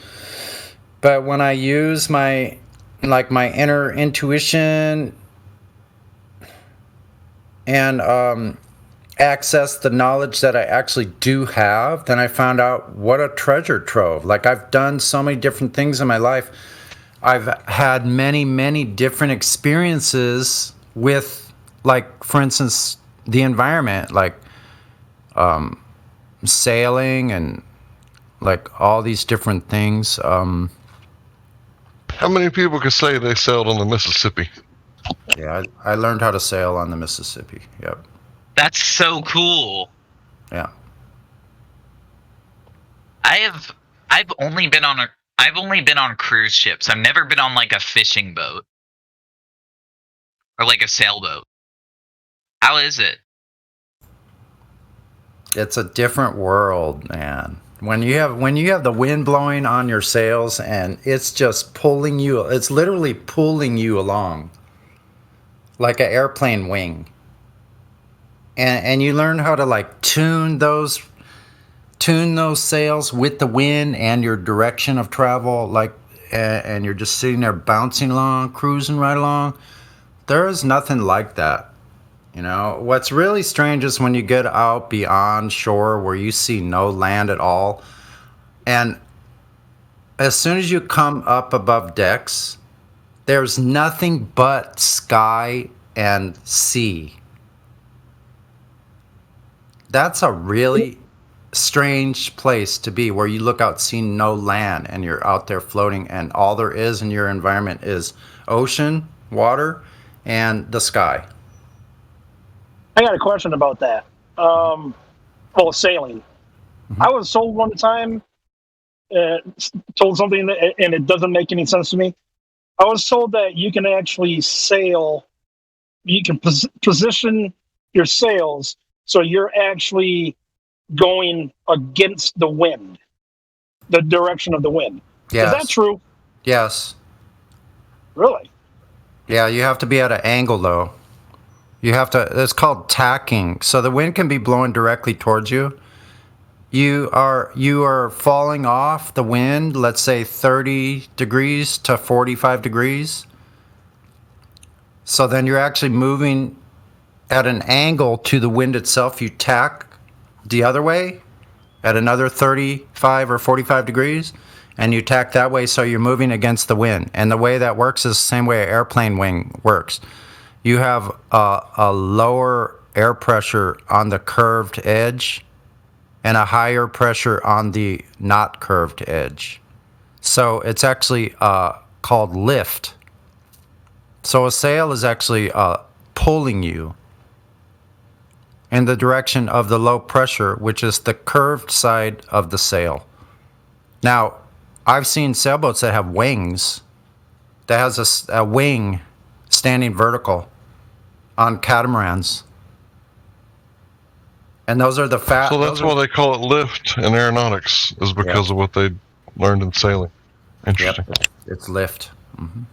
But when I use my inner intuition and access the knowledge that I actually do have, then I found out what a treasure trove. Like I've done so many different things in my life. I've had many, many different experiences with, like, for instance, the environment, like sailing and like all these different things. How many people could say they sailed on the Mississippi? Yeah, I learned how to sail on the Mississippi. Yep. That's so cool. Yeah. I've only been on cruise ships. I've never been on like a fishing boat or like a sailboat. How is it? It's a different world, man. When you have the wind blowing on your sails and it's just pulling you, it's literally pulling you along like an airplane wing. And you learn how to like tune those sails with the wind and your direction of travel, like, and you're just sitting there bouncing along, cruising right along. There is nothing like that. What's really strange is when you get out beyond shore where you see no land at all. And as soon as you come up above decks, there's nothing but sky and sea. That's a really strange place to be, where you look out, see no land, and you're out there floating, and all there is in your environment is ocean, water, and the sky. I got a question about that. Sailing. I was sold one time, told something and it doesn't make any sense to me. I was told that you can actually sail, you can position your sails so you're actually going against the wind, the direction of the wind. Yes. Is that true? Yes. Really? Yeah, you have to be at an angle though. You have to, it's called tacking. So the wind can be blowing directly towards you. You are falling off the wind, let's say 30 degrees to 45 degrees. So then you're actually moving at an angle to the wind itself. You tack the other way at another 35 or 45 degrees, and you tack that way, so you're moving against the wind. And the way that works is the same way an airplane wing works. You have a lower air pressure on the curved edge and a higher pressure on the not curved edge. So it's actually called lift. So a sail is actually pulling you in the direction of the low pressure, which is the curved side of the sail. Now, I've seen sailboats that have wings, that has a wing standing vertical on catamarans. And those are the fat. So that's why they call it lift in aeronautics, is because of what they learned in sailing. Interesting. Yep. It's lift. Mm-hmm.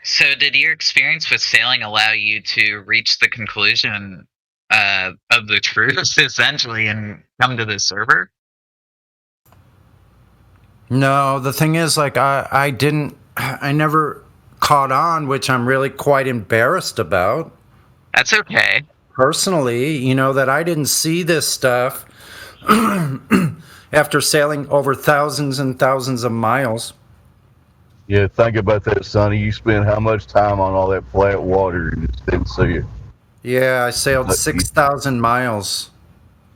So, did your experience with sailing allow you to reach the conclusion of the truth, essentially, and come to the server? No, the thing is, like, I never caught on, which I'm really quite embarrassed about. That's okay. Personally, you know, that I didn't see this stuff after sailing over thousands and thousands of miles. Yeah, think about that, Sonny. You spend how much time on all that flat water and just didn't see it? Yeah, I sailed 6,000 miles.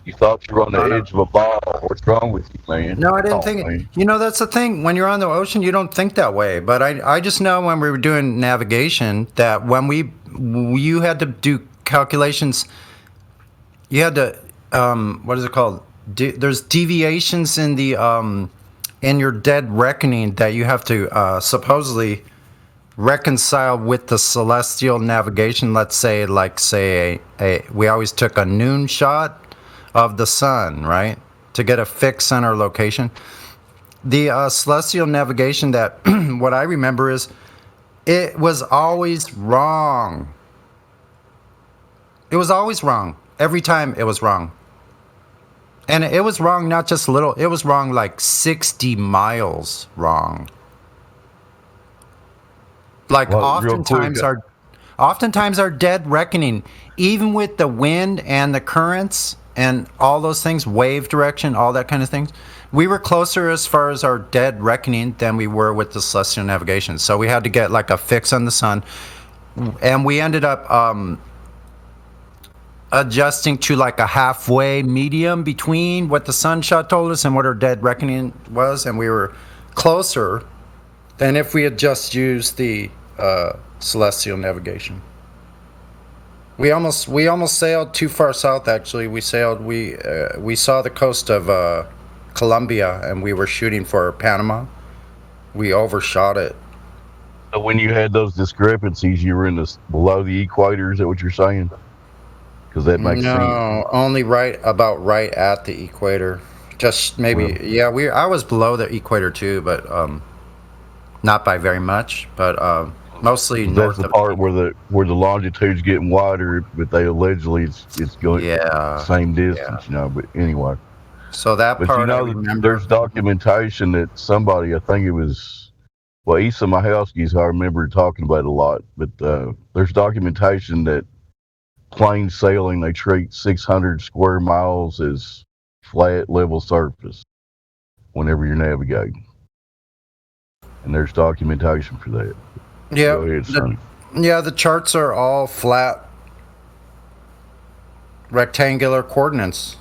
You thought you were on the edge of a ball. What's wrong with you, man? No, I didn't think it. You know, that's the thing. When you're on the ocean, you don't think that way. But I just know when we were doing navigation that when you had to do calculations, you had to, what is it called? There's deviations in the, in your dead reckoning that you have to supposedly reconcile with the celestial navigation. Let's say, we always took a noon shot of the sun, right, to get a fixed center location. The celestial navigation, that what I remember is it was always wrong. It was always wrong. Every time it was wrong. And it was wrong not just a little, it was wrong like 60 miles wrong. Like, well, oftentimes our dead reckoning, even with the wind and the currents and all those things, wave direction, all that kind of things, we were closer as far as our dead reckoning than we were with the celestial navigation. So we had to get like a fix on the sun, and we ended up adjusting to like a halfway medium between what the sun shot told us and what our dead reckoning was, and we were closer than if we had just used the celestial navigation. We almost sailed too far south. Actually, we saw the coast of Colombia, and we were shooting for Panama. We overshot it. So when you had those discrepancies, you were below the equator. Is that what you're saying? Because that makes sense. No, only about right at the equator. Just maybe, yeah. I was below the equator too, but not by very much. But mostly north. That's the part where the longitude's getting wider, but they allegedly it's going the same distance, you know. But anyway. So that part, you know, I remember. There's documentation that somebody, I think it was, Issa Mahowski's, I remember talking about it a lot. But there's documentation that plain sailing, they treat 600 square miles as flat, level surface whenever you're navigating. And there's documentation for that. Yeah. Go ahead, Sonny. The charts are all flat, rectangular coordinates.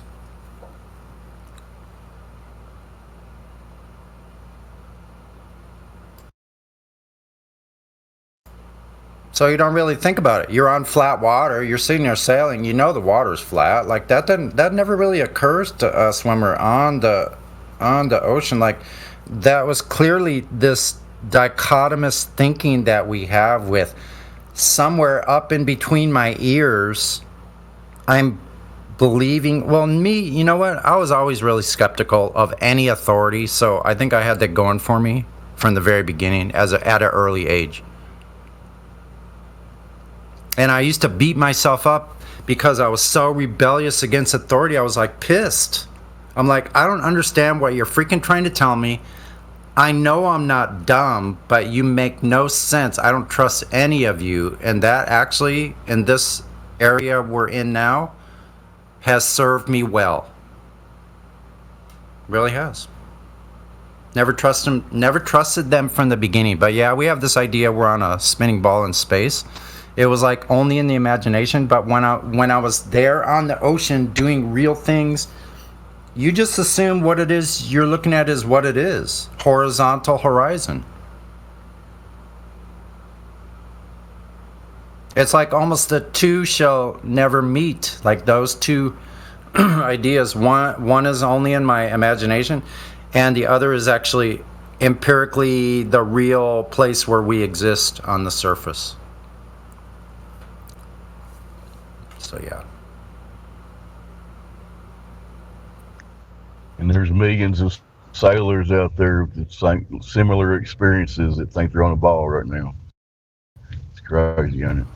So you don't really think about it. You're on flat water. You're sitting there sailing. You know the water's flat. Like that never really occurs to us when we're on the ocean. Like that was clearly this dichotomous thinking that we have with somewhere up in between my ears. I'm believing. Well, me, you know what? I was always really skeptical of any authority. So I think I had that going for me from the very beginning at an early age. And I used to beat myself up because I was so rebellious against authority. I was like pissed. I'm like, I don't understand what you're freaking trying to tell me. I know I'm not dumb, but you make no sense. I don't trust any of you. And that actually, in this area we're in now, has served me well. Really has. Never trusted them from the beginning. But yeah, we have this idea we're on a spinning ball in space. It was like only in the imagination, but when I was there on the ocean doing real things, you just assume what it is you're looking at is what it is. Horizontal horizon. It's like almost the two shall never meet. Like those two ideas. One is only in my imagination, and the other is actually empirically the real place where we exist on the surface. So yeah. And there's millions of sailors out there that think similar experiences that think they're on a ball right now. It's crazy, ain't it?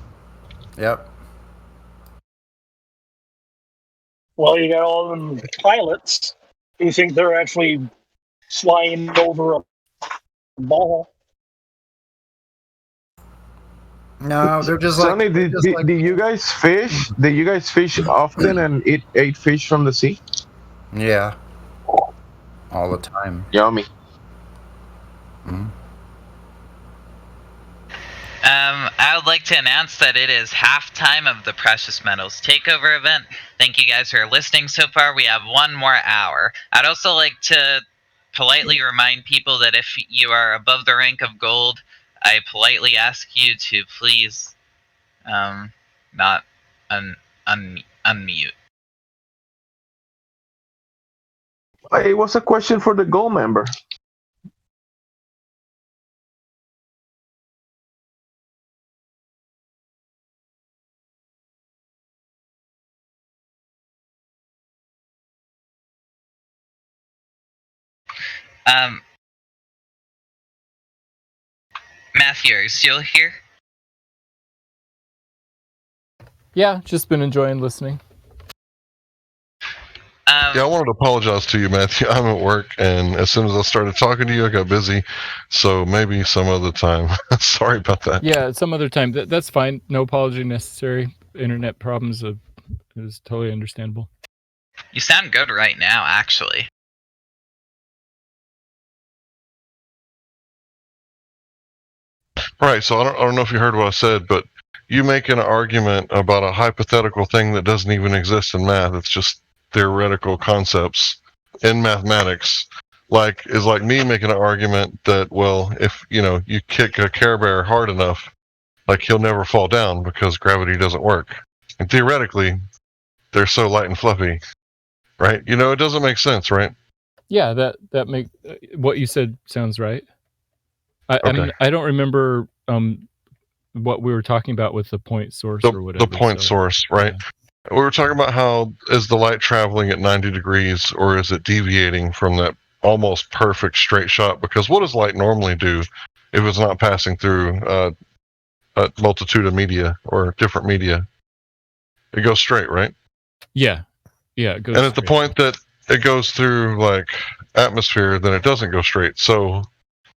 Yep. Well, you got all them pilots who think they're actually flying over a ball. No, they're just Sonny, like. do you guys fish? Do you guys fish often and eat fish from the sea? Yeah. All the time. Yummy. Mm-hmm. I would like to announce that it is halftime of the Precious Metals Takeover event. Thank you guys for listening so far. We have one more hour. I'd also like to politely remind people that if you are above the rank of gold, I politely ask you to please not unmute. It was a question for the gold member. Matthew, are you still here? Yeah, just been enjoying listening. Yeah, I wanted to apologize to you, Matthew. I'm at work, and as soon as I started talking to you, I got busy. So maybe some other time. Sorry about that. Yeah, some other time. That's fine. No apology necessary. Internet problems is totally understandable. You sound good right now, actually. Right, so I don't know if you heard what I said, but you make an argument about a hypothetical thing that doesn't even exist in math. It's just theoretical concepts in mathematics. Is like me making an argument that, well, if you kick a Care Bear hard enough, like he'll never fall down because gravity doesn't work. And theoretically, they're so light and fluffy, right? It doesn't make sense, right? Yeah, that make what you said sounds right. I mean, I don't remember what we were talking about with the point source or whatever. The point source, right? Yeah. We were talking about how is the light traveling at 90 degrees or is it deviating from that almost perfect straight shot? Because what does light normally do if it's not passing through a multitude of media or different media? It goes straight, right? Yeah. It goes and at the point that it goes through like atmosphere, then it doesn't go straight. So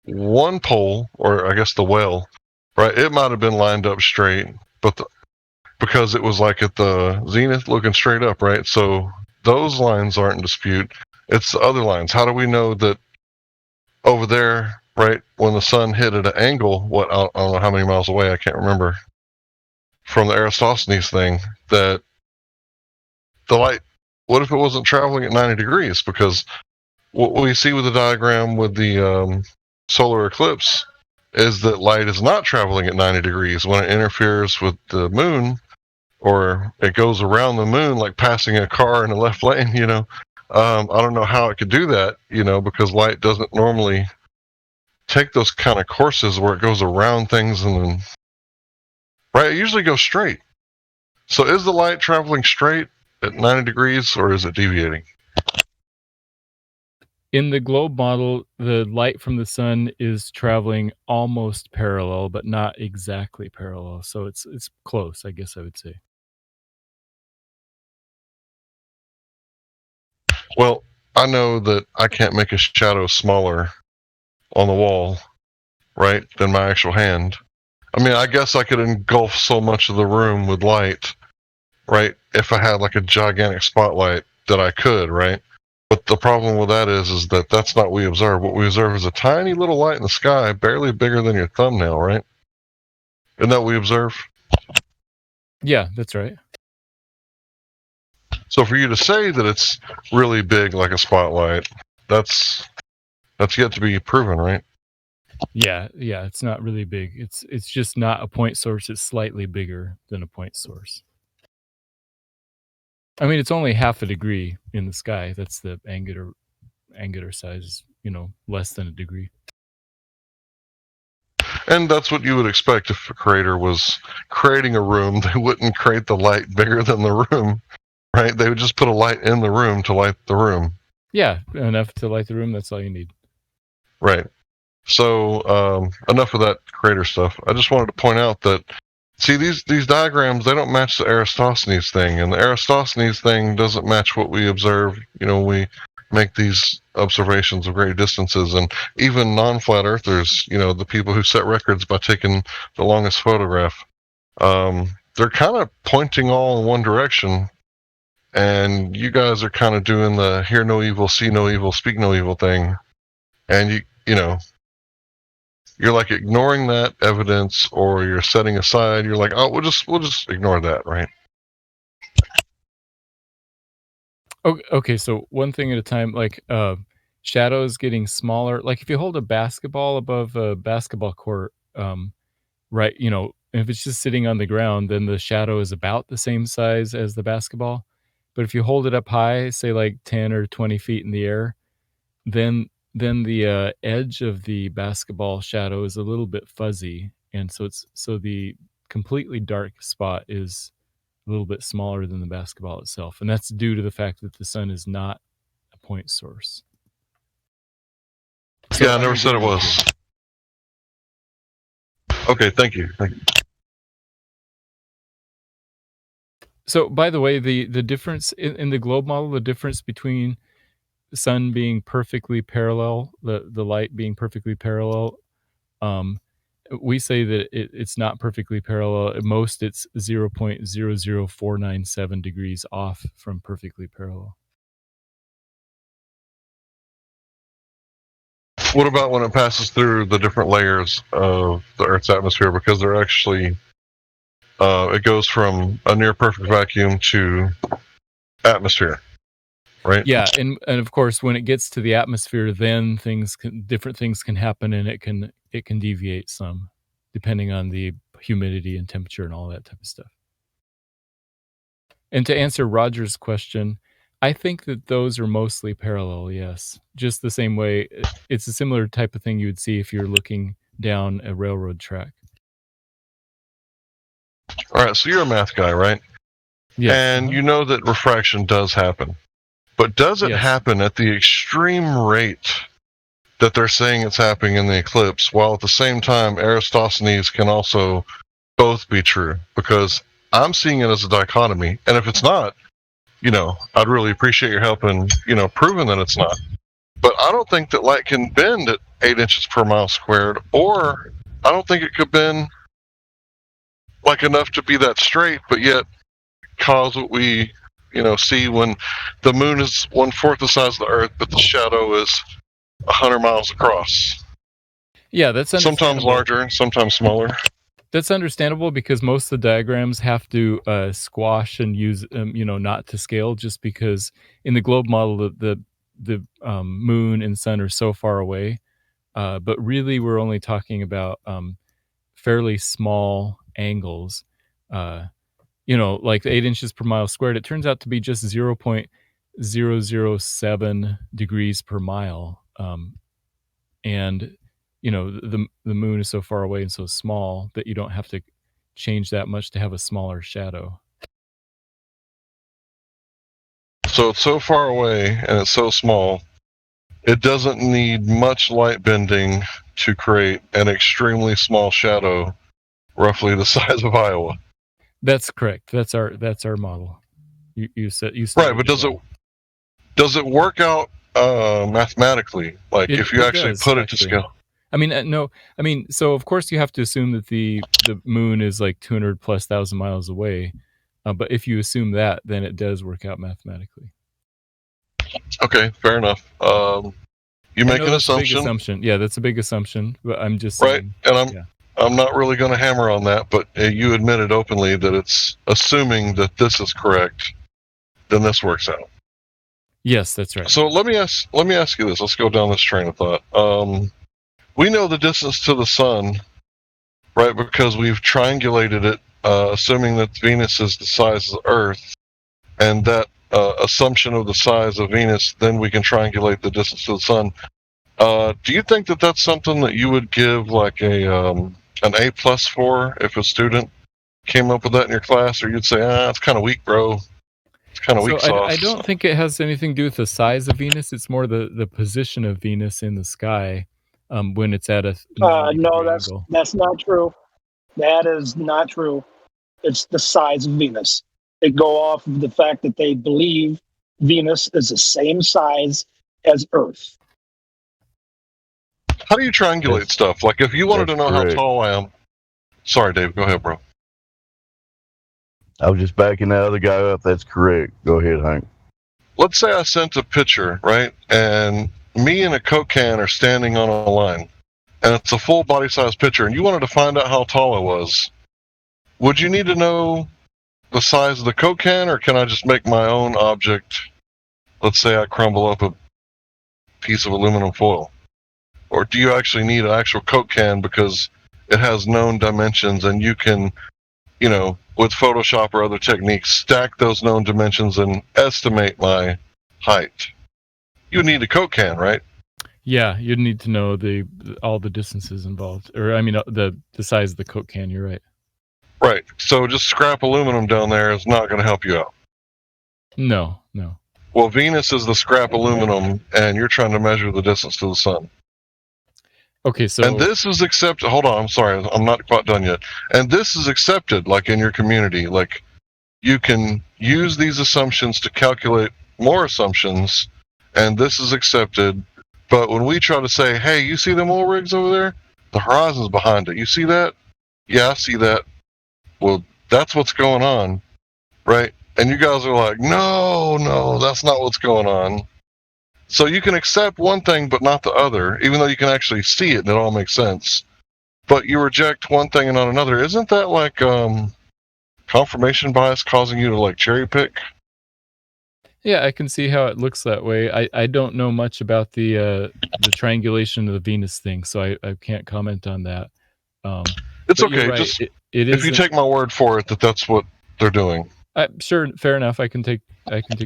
one pole, or I guess the well, right? It might have been lined up straight, but because it was like at the zenith looking straight up, right? So those lines aren't in dispute. It's the other lines. How do we know that over there, right, when the sun hit at an angle, I don't know how many miles away, I can't remember, from the Eratosthenes thing, that the light, what if it wasn't traveling at 90 degrees? Because what we see with the diagram with the solar eclipse is that light is not traveling at 90 degrees when it interferes with the moon, or it goes around the moon like passing a car in the left lane. I don't know how it could do that. Because light doesn't normally take those kind of courses where it goes around things and then right. It usually goes straight. So is the light traveling straight at 90 degrees, or is it deviating? In the globe model, the light from the sun is traveling almost parallel, but not exactly parallel. So it's close, I guess I would say. Well, I know that I can't make a shadow smaller on the wall, right, than my actual hand. I mean, I guess I could engulf so much of the room with light, right, if I had like a gigantic spotlight that I could, right? But the problem with that is that that's not what we observe. What we observe is a tiny little light in the sky, barely bigger than your thumbnail, right? Isn't that what we observe? Yeah, that's right. So for you to say that it's really big like a spotlight, that's yet to be proven, right? Yeah, it's not really big. It's just not a point source. It's slightly bigger than a point source. I mean, it's only half a degree in the sky. That's the angular size, less than a degree. And that's what you would expect if a creator was creating a room. They wouldn't create the light bigger than the room, right? They would just put a light in the room to light the room. Yeah, enough to light the room. That's all you need. Right. So enough of that creator stuff. I just wanted to point out that, see, these diagrams, they don't match the Eratosthenes thing, and the Eratosthenes thing doesn't match what we observe. We make these observations of great distances, and even non-flat earthers, the people who set records by taking the longest photograph, they're kind of pointing all in one direction, and you guys are kind of doing the hear no evil, see no evil, speak no evil thing, and you're like ignoring that evidence, or you're setting aside. You're like, oh, we'll just ignore that, right? Okay, so one thing at a time. Like shadows getting smaller. Like if you hold a basketball above a basketball court, right? If it's just sitting on the ground, then the shadow is about the same size as the basketball. But if you hold it up high, say like 10 or 20 feet in the air, then the edge of the basketball shadow is a little bit fuzzy, and so the completely dark spot is a little bit smaller than the basketball itself, and that's due to the fact that the sun is not a point source. Yeah, I never said it was. Okay, thank you. So, by the way, the difference in the globe model, the difference between the sun being perfectly parallel, the light being perfectly parallel, we say that it's not perfectly parallel. At most, it's 0.00497 degrees off from perfectly parallel. What about when it passes through the different layers of the Earth's atmosphere? Because they're actually, it goes from a near perfect vacuum to atmosphere, right? Yeah, and of course, when it gets to the atmosphere, then different things can happen, and it can deviate some, depending on the humidity and temperature and all that type of stuff. And to answer Roger's question, I think that those are mostly parallel, yes. Just the same way, it's a similar type of thing you would see if you're looking down a railroad track. All right, so you're a math guy, right? Yes. And you know that refraction does happen. But does it happen at the extreme rate that they're saying it's happening in the eclipse, while at the same time Eratosthenes can also both be true? Because I'm seeing it as a dichotomy, and if it's not, I'd really appreciate your help in, proving that it's not. But I don't think that light can bend at 8 inches per mile squared, or I don't think it could bend like enough to be that straight, but yet cause what we, see when the moon is 1/4 the size of the Earth, but the shadow is 100 miles across. Yeah, that's sometimes larger, sometimes smaller. That's understandable because most of the diagrams have to squash and use, not to scale, just because in the globe model, the moon and sun are so far away but really we're only talking about fairly small angles. Like 8 inches per mile squared. It turns out to be just 0.007 degrees per mile. And the moon is so far away and so small that you don't have to change that much to have a smaller shadow. So it's so far away and it's so small, it doesn't need much light bending to create an extremely small shadow, roughly the size of Iowa. That's correct. That's our model. You said right, but does it work out mathematically? Like if you actually put it to scale? I mean, no. I mean, so of course you have to assume that the moon is like 200,000+ miles away. But if you assume that, then it does work out mathematically. Okay, fair enough. You make an assumption. Big assumption. Yeah, that's a big assumption. But I'm just right, saying, and I'm not really going to hammer on that. But you admitted openly that it's assuming that this is correct. Then this works out. Yes, that's right. So let me ask you this. Let's go down this train of thought. We know the distance to the sun, right? Because we've triangulated it, assuming that Venus is the size of the Earth, and that assumption of the size of Venus, then we can triangulate the distance to the sun. Do you think that that's something that you would give like an A+ for if a student came up with that in your class, or you'd say, it's kind of weak, bro? It's kind of weak sauce. I don't think it has anything to do with the size of Venus. It's more the position of Venus in the sky when it's at a no, that's not true. That is not true. It's the size of Venus. They go off of the fact that they believe Venus is the same size as Earth. How do you triangulate stuff? Like if you wanted to know how tall I am. Sorry, Dave. Go ahead, bro. I was just backing that other guy up. That's correct. Go ahead, Hank. Let's say I sent a picture, right? And me and a Coke can are standing on a line. And it's a full body size picture. And you wanted to find out how tall I was. Would you need to know the size of the Coke can, or can I just make my own object? Let's say I crumble up a piece of aluminum foil. Or do you actually need an actual Coke can because it has known dimensions and you can, with Photoshop or other techniques, stack those known dimensions and estimate my height? You need a Coke can, right? Yeah, you'd need to know all the distances involved. Or, I mean, the size of the Coke can, you're right. Right. So just scrap aluminum down there is not going to help you out. No. Well, Venus is the scrap aluminum, and you're trying to measure the distance to the sun. Okay, so... And this is accepted... Hold on, I'm sorry. I'm not quite done yet. And this is accepted, like, in your community. Like, you can use these assumptions to calculate more assumptions, and this is accepted. But when we try to say, hey, you see them oil rigs over there? The horizon's behind it. You see that? Yeah, I see that. Well, that's what's going on, right? And you guys are like, no, that's not what's going on. So you can accept one thing but not the other, even though you can actually see it and it all makes sense. But you reject one thing and not another. Isn't that like confirmation bias causing you to like cherry pick? Yeah, I can see how it looks that way. I don't know much about the triangulation of the Venus thing, so I can't comment on that. It's okay. Right. Just if you take my word for it that that's what they're doing. Sure, fair enough. I can take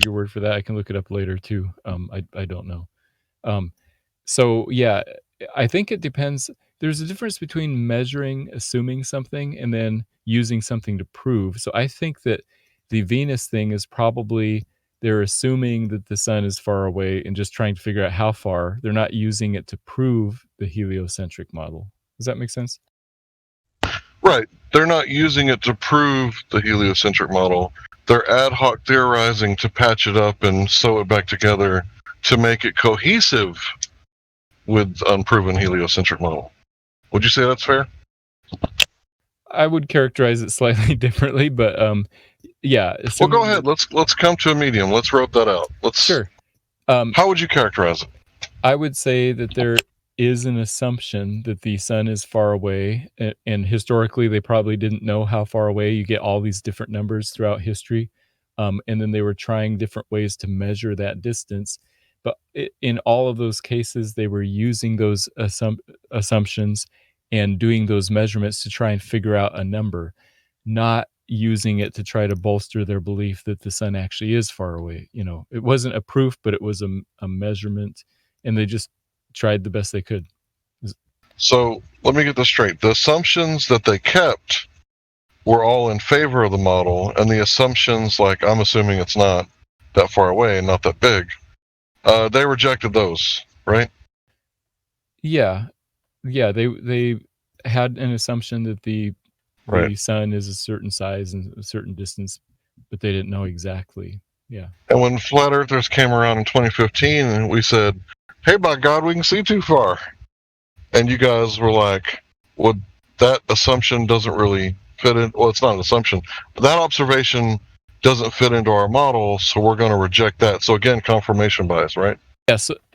your word for that. I can look it up later too. I don't know. So yeah, I think it depends. There's a difference between measuring, assuming something, and then using something to prove. So I think that the Venus thing is probably they're assuming that the sun is far away and just trying to figure out how far. They're not using it to prove the heliocentric model. Does that make sense? Right. They're not using it to prove the heliocentric model. They're ad hoc theorizing to patch it up and sew it back together to make it cohesive with unproven heliocentric model. Would you say that's fair? I would characterize it slightly differently, but yeah. Well, go ahead. Let's come to a medium. Let's rope that out. Sure. How would you characterize it? I would say that there is an assumption that the sun is far away, and historically they probably didn't know how far away. You get all these different numbers throughout history, and then they were trying different ways to measure that distance. But in all of those cases, they were using those assumptions and doing those measurements to try and figure out a number, not using it to try to bolster their belief that the sun actually is far away. It wasn't a proof, but it was a measurement, and they just tried the best they could. So let me get this straight. The assumptions that they kept were all in favor of the model, and the assumptions, like I'm assuming it's not that far away and not that big, they rejected those, right? Yeah. They had an assumption that the sun is a certain size and a certain distance, but they didn't know exactly. Yeah. And when flat earthers came around in 2015 and we said, hey, by God, we can see too far. And you guys were like, well, that assumption doesn't really fit in. Well, it's not an assumption. But that observation doesn't fit into our model, so we're going to reject that. So again, confirmation bias, right?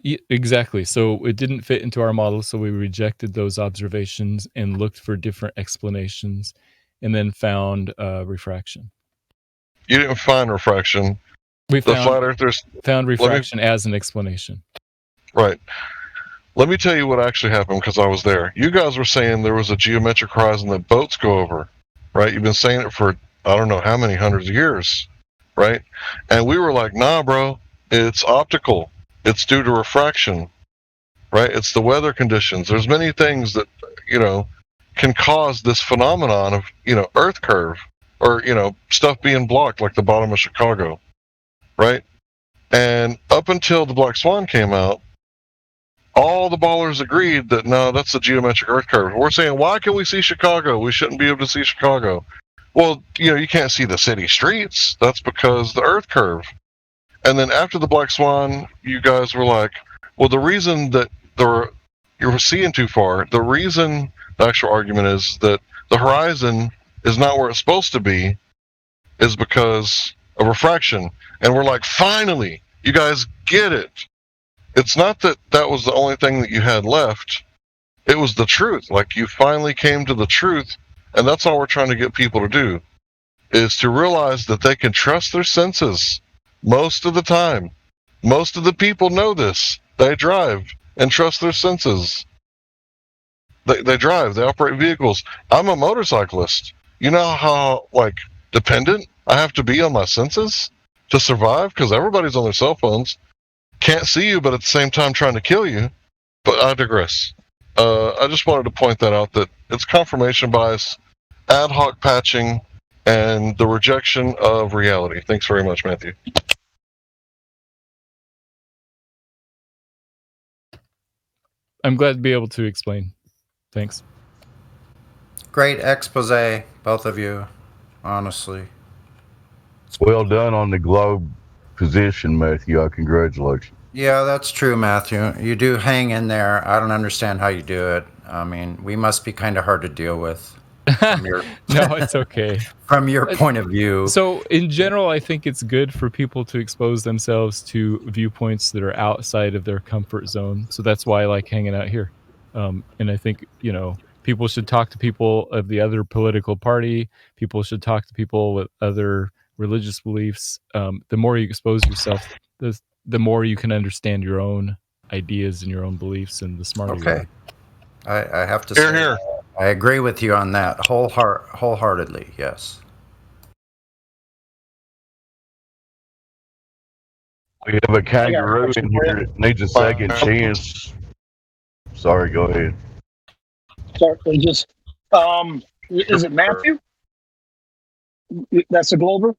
Yeah, exactly. So it didn't fit into our model, so we rejected those observations and looked for different explanations, and then found refraction. You didn't find refraction. We the flat earthers found refraction as an explanation. Right. Let me tell you what actually happened, because I was there. You guys were saying there was a geometric horizon that boats go over, right? You've been saying it for I don't know how many hundreds of years, right? And we were like, nah, bro, it's optical. It's due to refraction, right? It's the weather conditions. There's many things that, can cause this phenomenon of, Earth curve or, stuff being blocked like the bottom of Chicago, right? And up until the Black Swan came out, all the ballers agreed that, no, that's the geometric Earth curve. We're saying, why can we see Chicago? We shouldn't be able to see Chicago. Well, you can't see the city streets. That's because the Earth curve. And then after the Black Swan, you guys were like, well, the reason that you're seeing too far, the reason, the actual argument is that the horizon is not where it's supposed to be, is because of refraction. And we're like, finally, you guys get it. It's not that that was the only thing that you had left. It was the truth. Like, you finally came to the truth, and that's all we're trying to get people to do, is to realize that they can trust their senses. Most of the time. Most of the people know this. They drive and trust their senses. They drive. They operate vehicles. I'm a motorcyclist. You know how, dependent I have to be on my senses to survive? Because everybody's on their cell phones. Can't see you, but at the same time trying to kill you. But I digress. I just wanted to point that out, that it's confirmation bias, ad hoc patching, and the rejection of reality. Thanks very much, Matthew. I'm glad to be able to explain. Thanks. Great expose, both of you, honestly. Well done on the globe position, Matthew. I congratulate you. Yeah, that's true, Matthew. You do hang in there. I don't understand how you do it. I mean, we must be kind of hard to deal with. No, it's okay. From your point of view. So in general, I think it's good for people to expose themselves to viewpoints that are outside of their comfort zone. So that's why I like hanging out here. And I think, people should talk to people of the other political party. People should talk to people with other religious beliefs. The more you expose yourself, the more you can understand your own ideas and your own beliefs, and the smarter you are. I have to say, here. I agree with you on that wholeheartedly. Yes. We have a kangaroo in here that needs a second chance. Sorry, go ahead. Sorry, is it Matthew? That's a Glober?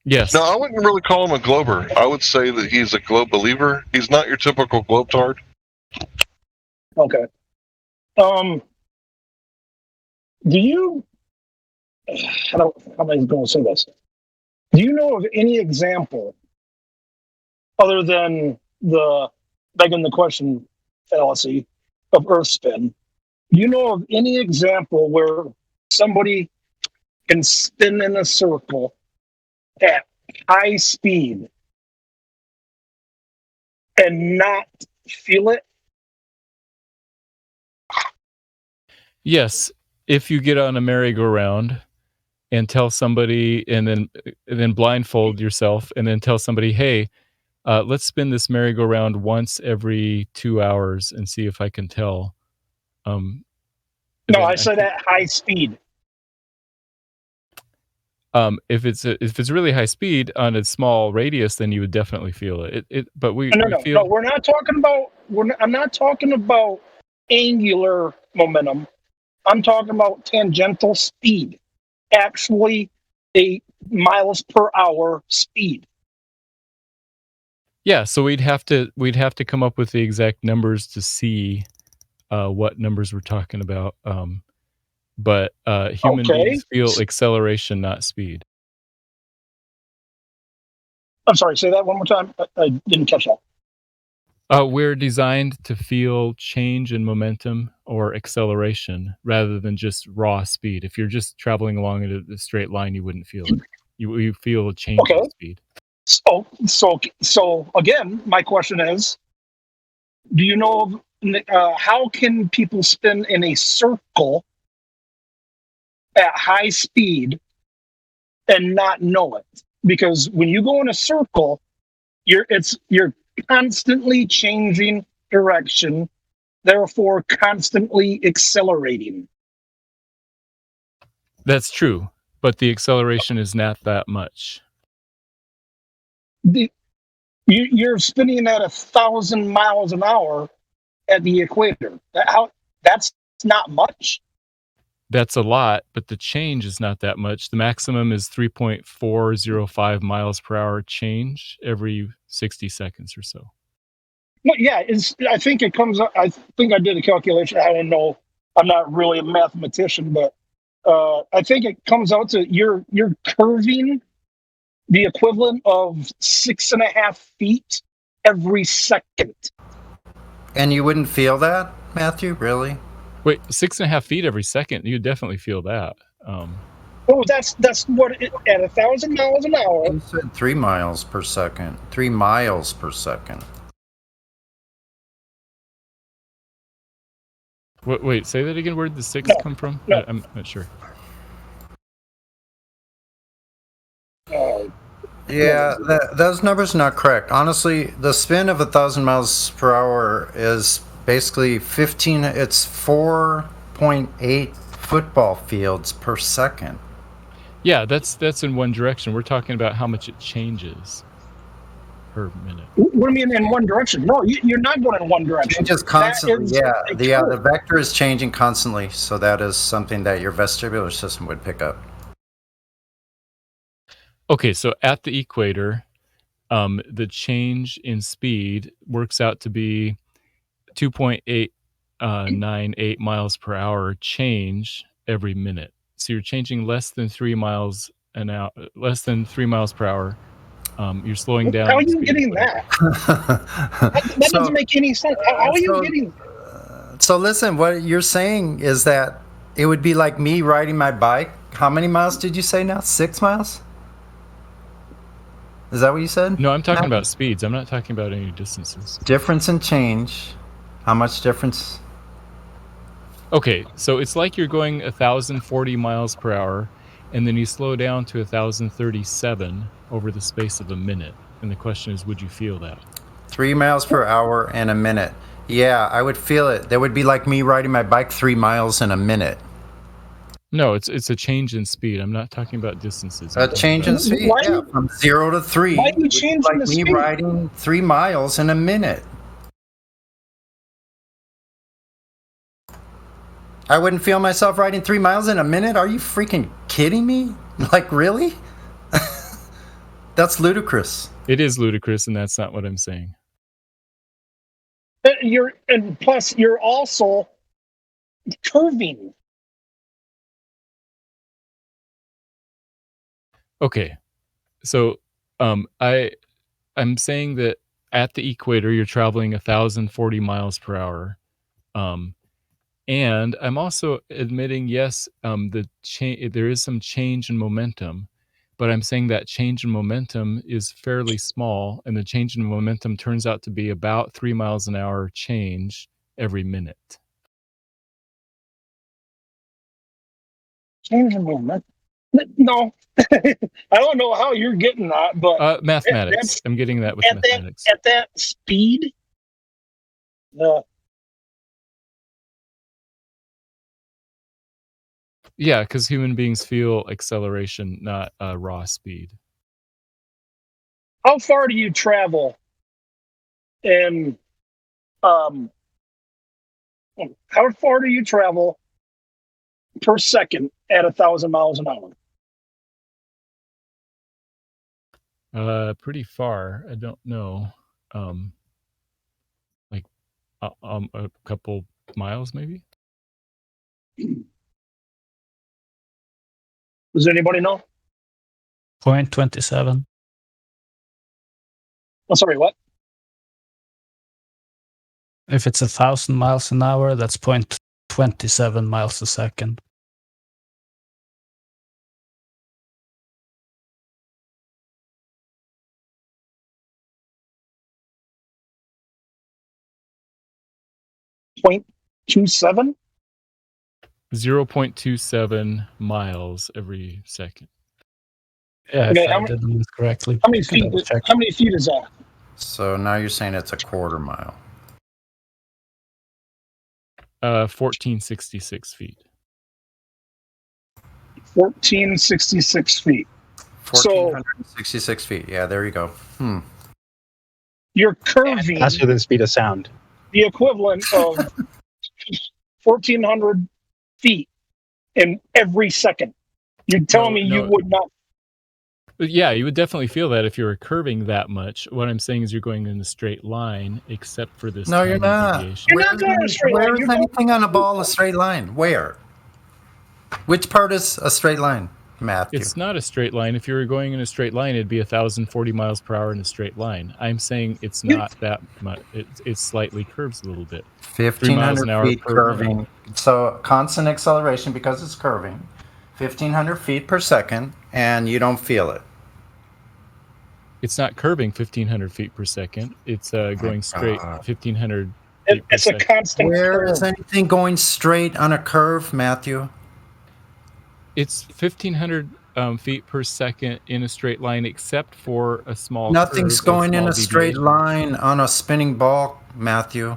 Yes. No, I wouldn't really call him a Glober. I would say that he's a globe believer. He's not your typical globetard. Okay. Do you, how am I going to say this? Do you know of any example, other than the begging the question fallacy of Earth spin, do you know of any example where somebody can spin in a circle at high speed and not feel it? Yes, if you get on a merry-go-round and tell somebody, and then blindfold yourself, and then tell somebody, hey, let's spin this merry-go-round once every 2 hours and see if I can tell. No, I said at high speed. If it's really high speed on a small radius, then you would definitely feel it. But we feel. No, we're not talking about. I'm not talking about angular momentum. I'm talking about tangential speed. Actually, a miles per hour speed. Yeah, so we'd have to come up with the exact numbers to see what numbers we're talking about. But human beings feel acceleration, not speed. I'm sorry, say that one more time. I didn't catch that. We're designed to feel change in momentum or acceleration rather than just raw speed. If you're just traveling along in a straight line, you wouldn't feel it. You feel a change in speed. So again, my question is, do you know how can people spin in a circle at high speed and not know it? Because when you go in a circle, you're constantly changing direction, therefore constantly accelerating. That's true, but the acceleration is not that much. You're spinning at 1,000 miles an hour at the equator. That's not much. That's a lot, but the change is not that much. The maximum is 3.405 miles per hour change every 60 seconds or so. Well, yeah, I think it comes up. I think I did a calculation. I don't know. I'm not really a mathematician, but I think it comes out to you're curving the equivalent of 6.5 feet every second. And you wouldn't feel that, Matthew? Really? Wait, 6.5 feet every second? You definitely feel that. Well, that's what at 1,000 miles an hour. You said 3 miles per second. 3 miles per second. Wait, say that again. Where did the 6 come from? No. I'm not sure. Yeah, those numbers are not correct. Honestly, the spin of 1,000 miles per hour is basically 15. It's 4.8 football fields per second. Yeah, that's in one direction. We're talking about how much it changes per minute. What do you mean in one direction? No, you're not going in one direction. It changes constantly. The vector is changing constantly, so that is something that your vestibular system would pick up. Okay, so at the equator, the change in speed works out to be 2.898 miles per hour change every minute. So you're changing less than 3 miles an hour, less than 3 miles per hour. You're slowing down. How are you getting that? That doesn't make any sense. How are you getting that? So listen, what you're saying is that it would be like me riding my bike. How many miles did you say now? 6 miles? Is that what you said? No, I'm talking about speeds. I'm not talking about any distances. Difference in change. How much difference? Okay, so it's like you're going 1,040 miles per hour, and then you slow down to 1,037 over the space of a minute. And the question is, would you feel that? 3 miles per hour in a minute. Yeah, I would feel it. That would be like me riding my bike 3 miles in a minute. No, it's a change in speed. I'm not talking about distances. A change in speed, yeah, from 0 to 3. Why are you changing like the me speed? riding 3 miles in a minute. I wouldn't feel myself riding 3 miles in a minute? Are you freaking kidding me? Like, really? That's ludicrous. It is ludicrous, and that's not what I'm saying. And plus, you're also curving. Okay, so I'm saying that at the equator you're traveling 1,040 miles per hour, and I'm also admitting yes, there is some change in momentum, but I'm saying that change in momentum is fairly small, and the change in momentum turns out to be about 3 miles an hour change every minute. Change in momentum. No, I don't know how you're getting that, but Mathematics. I'm getting that with at mathematics. at that speed. Yeah, because human beings feel acceleration, not raw speed. How far do you travel? And how far do you travel per second at 1,000 miles an hour? Pretty far. I don't know. Like a couple miles, maybe. Does anybody know? 0.27. Oh, sorry, what? If it's 1,000 miles an hour, that's 0.27 miles a second. Point 0.27? 0.27 miles every second. Yeah, Okay, if I did this correctly. How many feet? How many feet is that? So now you're saying it's a quarter mile. 1466 feet. 1466 feet. 1,466 feet. Yeah, there you go. You're curving Faster than speed of sound. the equivalent of 1,400 feet in every second. You're telling me you would not. But yeah, you would definitely feel that if you were curving that much. What I'm saying is you're going in a straight line, except for this. No, you're tiny not. deviation. You're not going in a straight line. Where is anything on a ball a straight line? Where? Which part is a straight line, Matthew? It's not a straight line. If you were going in a straight line, it'd be 1,040 miles per hour in a straight line. I'm saying it's not that much. It slightly curves a little bit. 1,500 feet curving. So constant acceleration because it's curving. 1,500 feet per second, and you don't feel it. It's not curving 1,500 feet per second. It's going straight 1,500 feet per It's a second. constant Where curve. is anything going straight on a curve, Matthew? It's 1,500 feet per second in a straight line, except for a small. Nothing's curve, going in small a straight deviation. line on a spinning ball, Matthew.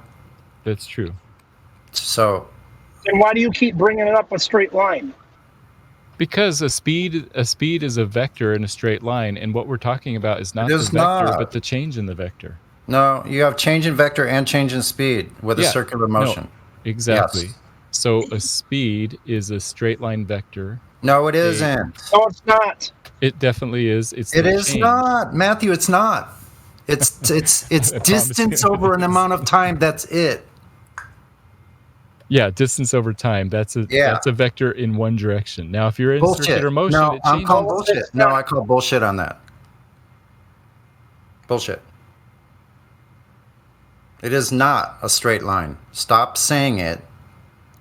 That's true. So Then why do you keep bringing it up a straight line? Because a speed is a vector in a straight line, and what we're talking about is not It the is vector, not. but the change in the vector. no, you have change in vector and change in speed with a Yeah, circular no, motion. exactly. Yes. So a speed is a straight line vector. No, it isn't. No, it's not. It definitely is. It's It the is change. not, Matthew. It's not. It's I promise distance you over it an is. amount of time. That's it. Yeah, distance over time. That's a vector in one direction. Now, if you're in Bullshit. circular motion, No, it I'm changes. calling bullshit. No, I call bullshit on that. Bullshit. It is not a straight line. Stop saying it.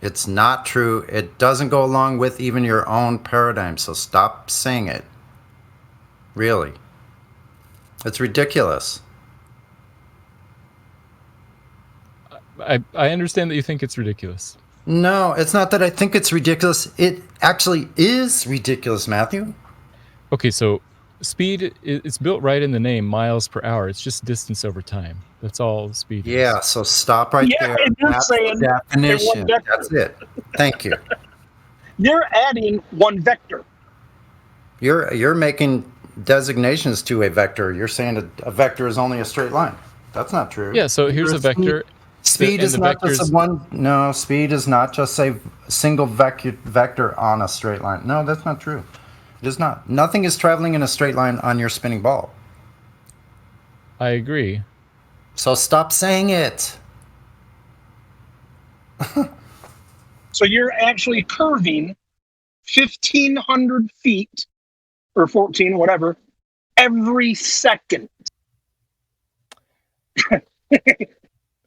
It's not true. It doesn't go along with even your own paradigm. So stop saying it. Really. It's ridiculous. I understand that you think it's ridiculous. No, it's not that I think it's ridiculous. It actually is ridiculous, Matthew. Okay, so speed, it's built right in the name, miles per hour. It's just distance over time. That's all speed is. Yeah, so stop right Yeah, there. and you're That's the saying in one definition. vector. That's it. Thank you. You're adding one vector. You're making designations to a vector. You're saying a vector is only a straight line. That's not true. Yeah, so here's a vector. Speed and is the not just vectors- a one. No, speed is not just a single vector on a straight line. No, that's not true. It is not. Nothing is traveling in a straight line on your spinning ball. I agree. So stop saying it. So you're actually curving 1,500 feet or 14, whatever, every second.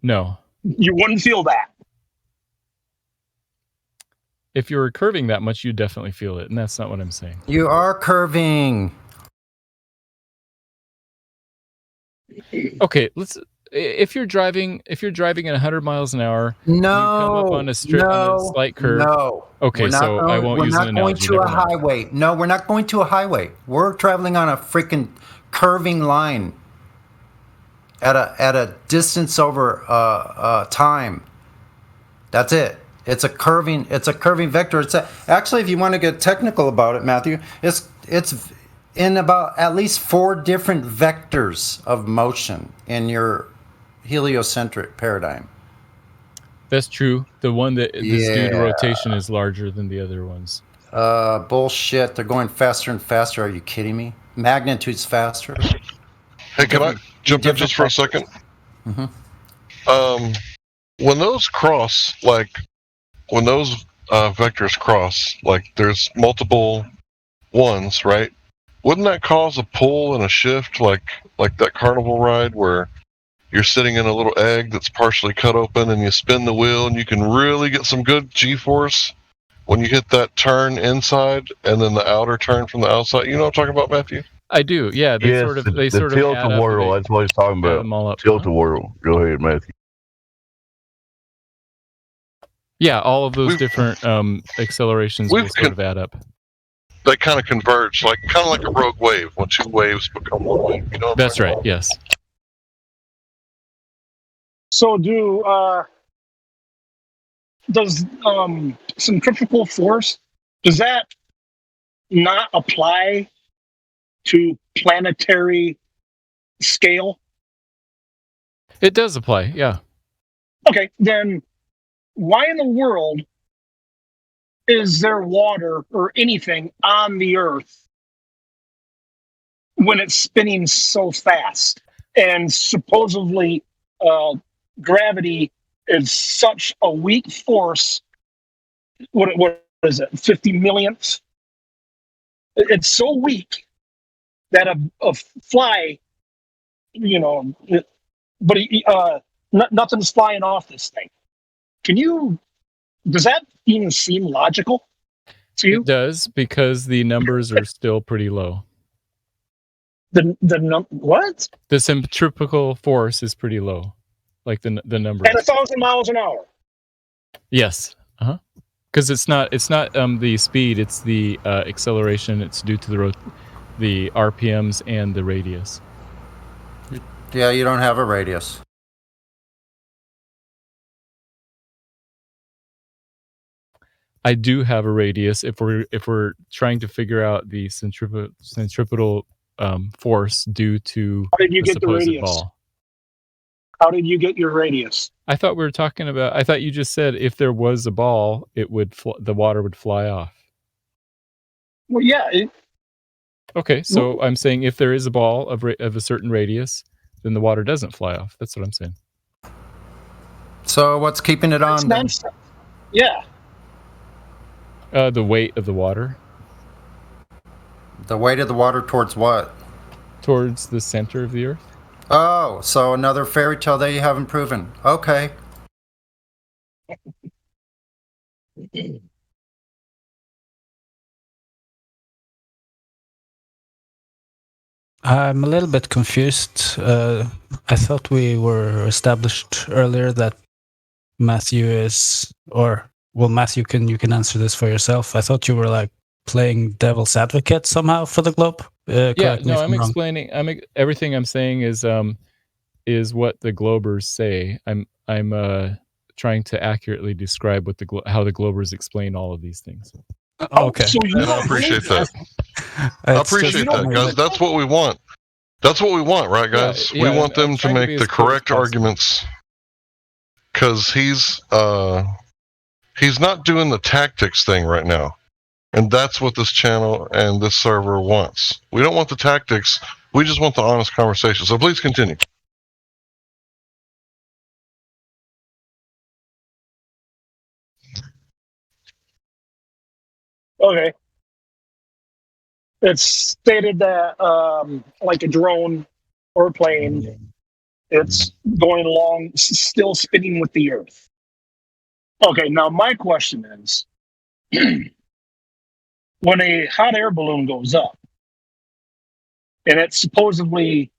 No. You wouldn't feel that. If you were curving that much, you'd definitely feel it, and that's not what I'm saying. You are curving. Okay, let's. if you're driving at 100 miles an hour, No, you come up on a strip on a slight curve. No. Okay, so I won't use an analogy. We're not going to Never a mind. highway. No, we're not going to a highway. We're traveling on a freaking curving line at a distance over time. That's it. It's a curving vector. Actually, if you want to get technical about it, Matthew, it's in about at least 4 different vectors of motion in your heliocentric paradigm. That's true. The one that is due to rotation is larger than the other ones. Bullshit. They're going faster and faster. Are you kidding me? Magnitude's faster. Hey, can I jump in just for a second? Mm-hmm. When those cross, when those vectors cross, there's multiple ones, right? Wouldn't that cause a pull and a shift, like that carnival ride where you're sitting in a little egg that's partially cut open and you spin the wheel and you can really get some good G-force when you hit that turn inside and then the outer turn from the outside? You know what I'm talking about, Matthew? I do, yeah. They Yes, sort of the add tilt-a-whirl. up, That's what he's talking add about. them all up. Tilt-a-whirl. Go ahead, Matthew. Yeah, all of those different accelerations will sort of add up. They kind of converge, kind of like a rogue wave when 2 waves become 1 wave. You know what I'm That's talking right. about? Yes. So does centrifugal force, does that not apply to planetary scale? It does apply, yeah. Okay, then why in the world is there water or anything on the Earth when it's spinning so fast? And supposedly gravity is such a weak force. What is it, 50 millionths? It's so weak that a fly, nothing's flying off this thing. Does that even seem logical to you? It does, because the numbers are still pretty low. What? The centrifugal force is pretty low, like the numbers. At 1,000 miles an hour. Yes. Because it's not the speed; it's the acceleration. It's due to the RPMs and the radius. Yeah, you don't have a radius. I do have a radius. If we're trying to figure out the centripetal force due to How did you get the supposed radius? ball. How did you get your radius? I thought we were talking about. I thought you just said if there was a ball, it would the water would fly off. Well, yeah. Okay, so I'm saying if there is a ball of a certain radius, then the water doesn't fly off. That's what I'm saying. So what's keeping it on? Then? Yeah. The weight of the water. The weight of the water towards what? Towards the center of the Earth. Oh, so another fairy tale that you haven't proven. Okay. I'm a little bit confused. I thought we were established earlier that Matthew is, Matthew, you can answer this for yourself. I thought you were playing devil's advocate somehow for the globe. Yeah, no, I'm explaining. Everything I'm saying is what the Globers say. I'm trying to accurately describe what how the Globers explain all of these things. Okay, So I appreciate that. I appreciate that, guys. That's what we want. That's what we want, right, guys? Yeah, we want them to make the correct arguments. Because he's not doing the tactics thing right now. And that's what this channel and this server wants. We don't want the tactics. We just want the honest conversation. So please continue. Okay. It's stated that, like a drone or a plane, it's going along, still spinning with the Earth. Okay, now my question is, when a hot air balloon goes up, and it supposedly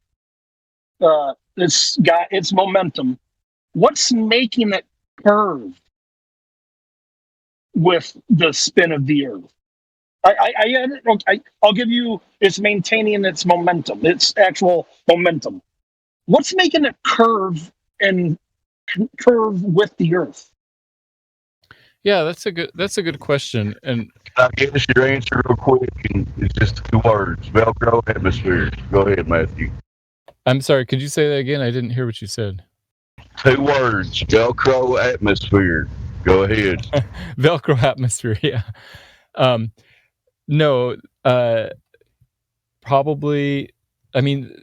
It's got its momentum. What's making it curve with the spin of the Earth? I'll give you, it's maintaining its momentum, its actual momentum. What's making it curve and curve with the Earth? Yeah, that's a good question. And I guess your answer real quick, and it's just 2 words: Velcro atmosphere. Go ahead, Matthew. I'm sorry, could you say that again? I didn't hear what you said. 2 words: Velcro atmosphere. Go ahead. Velcro atmosphere, yeah. No, probably. I mean,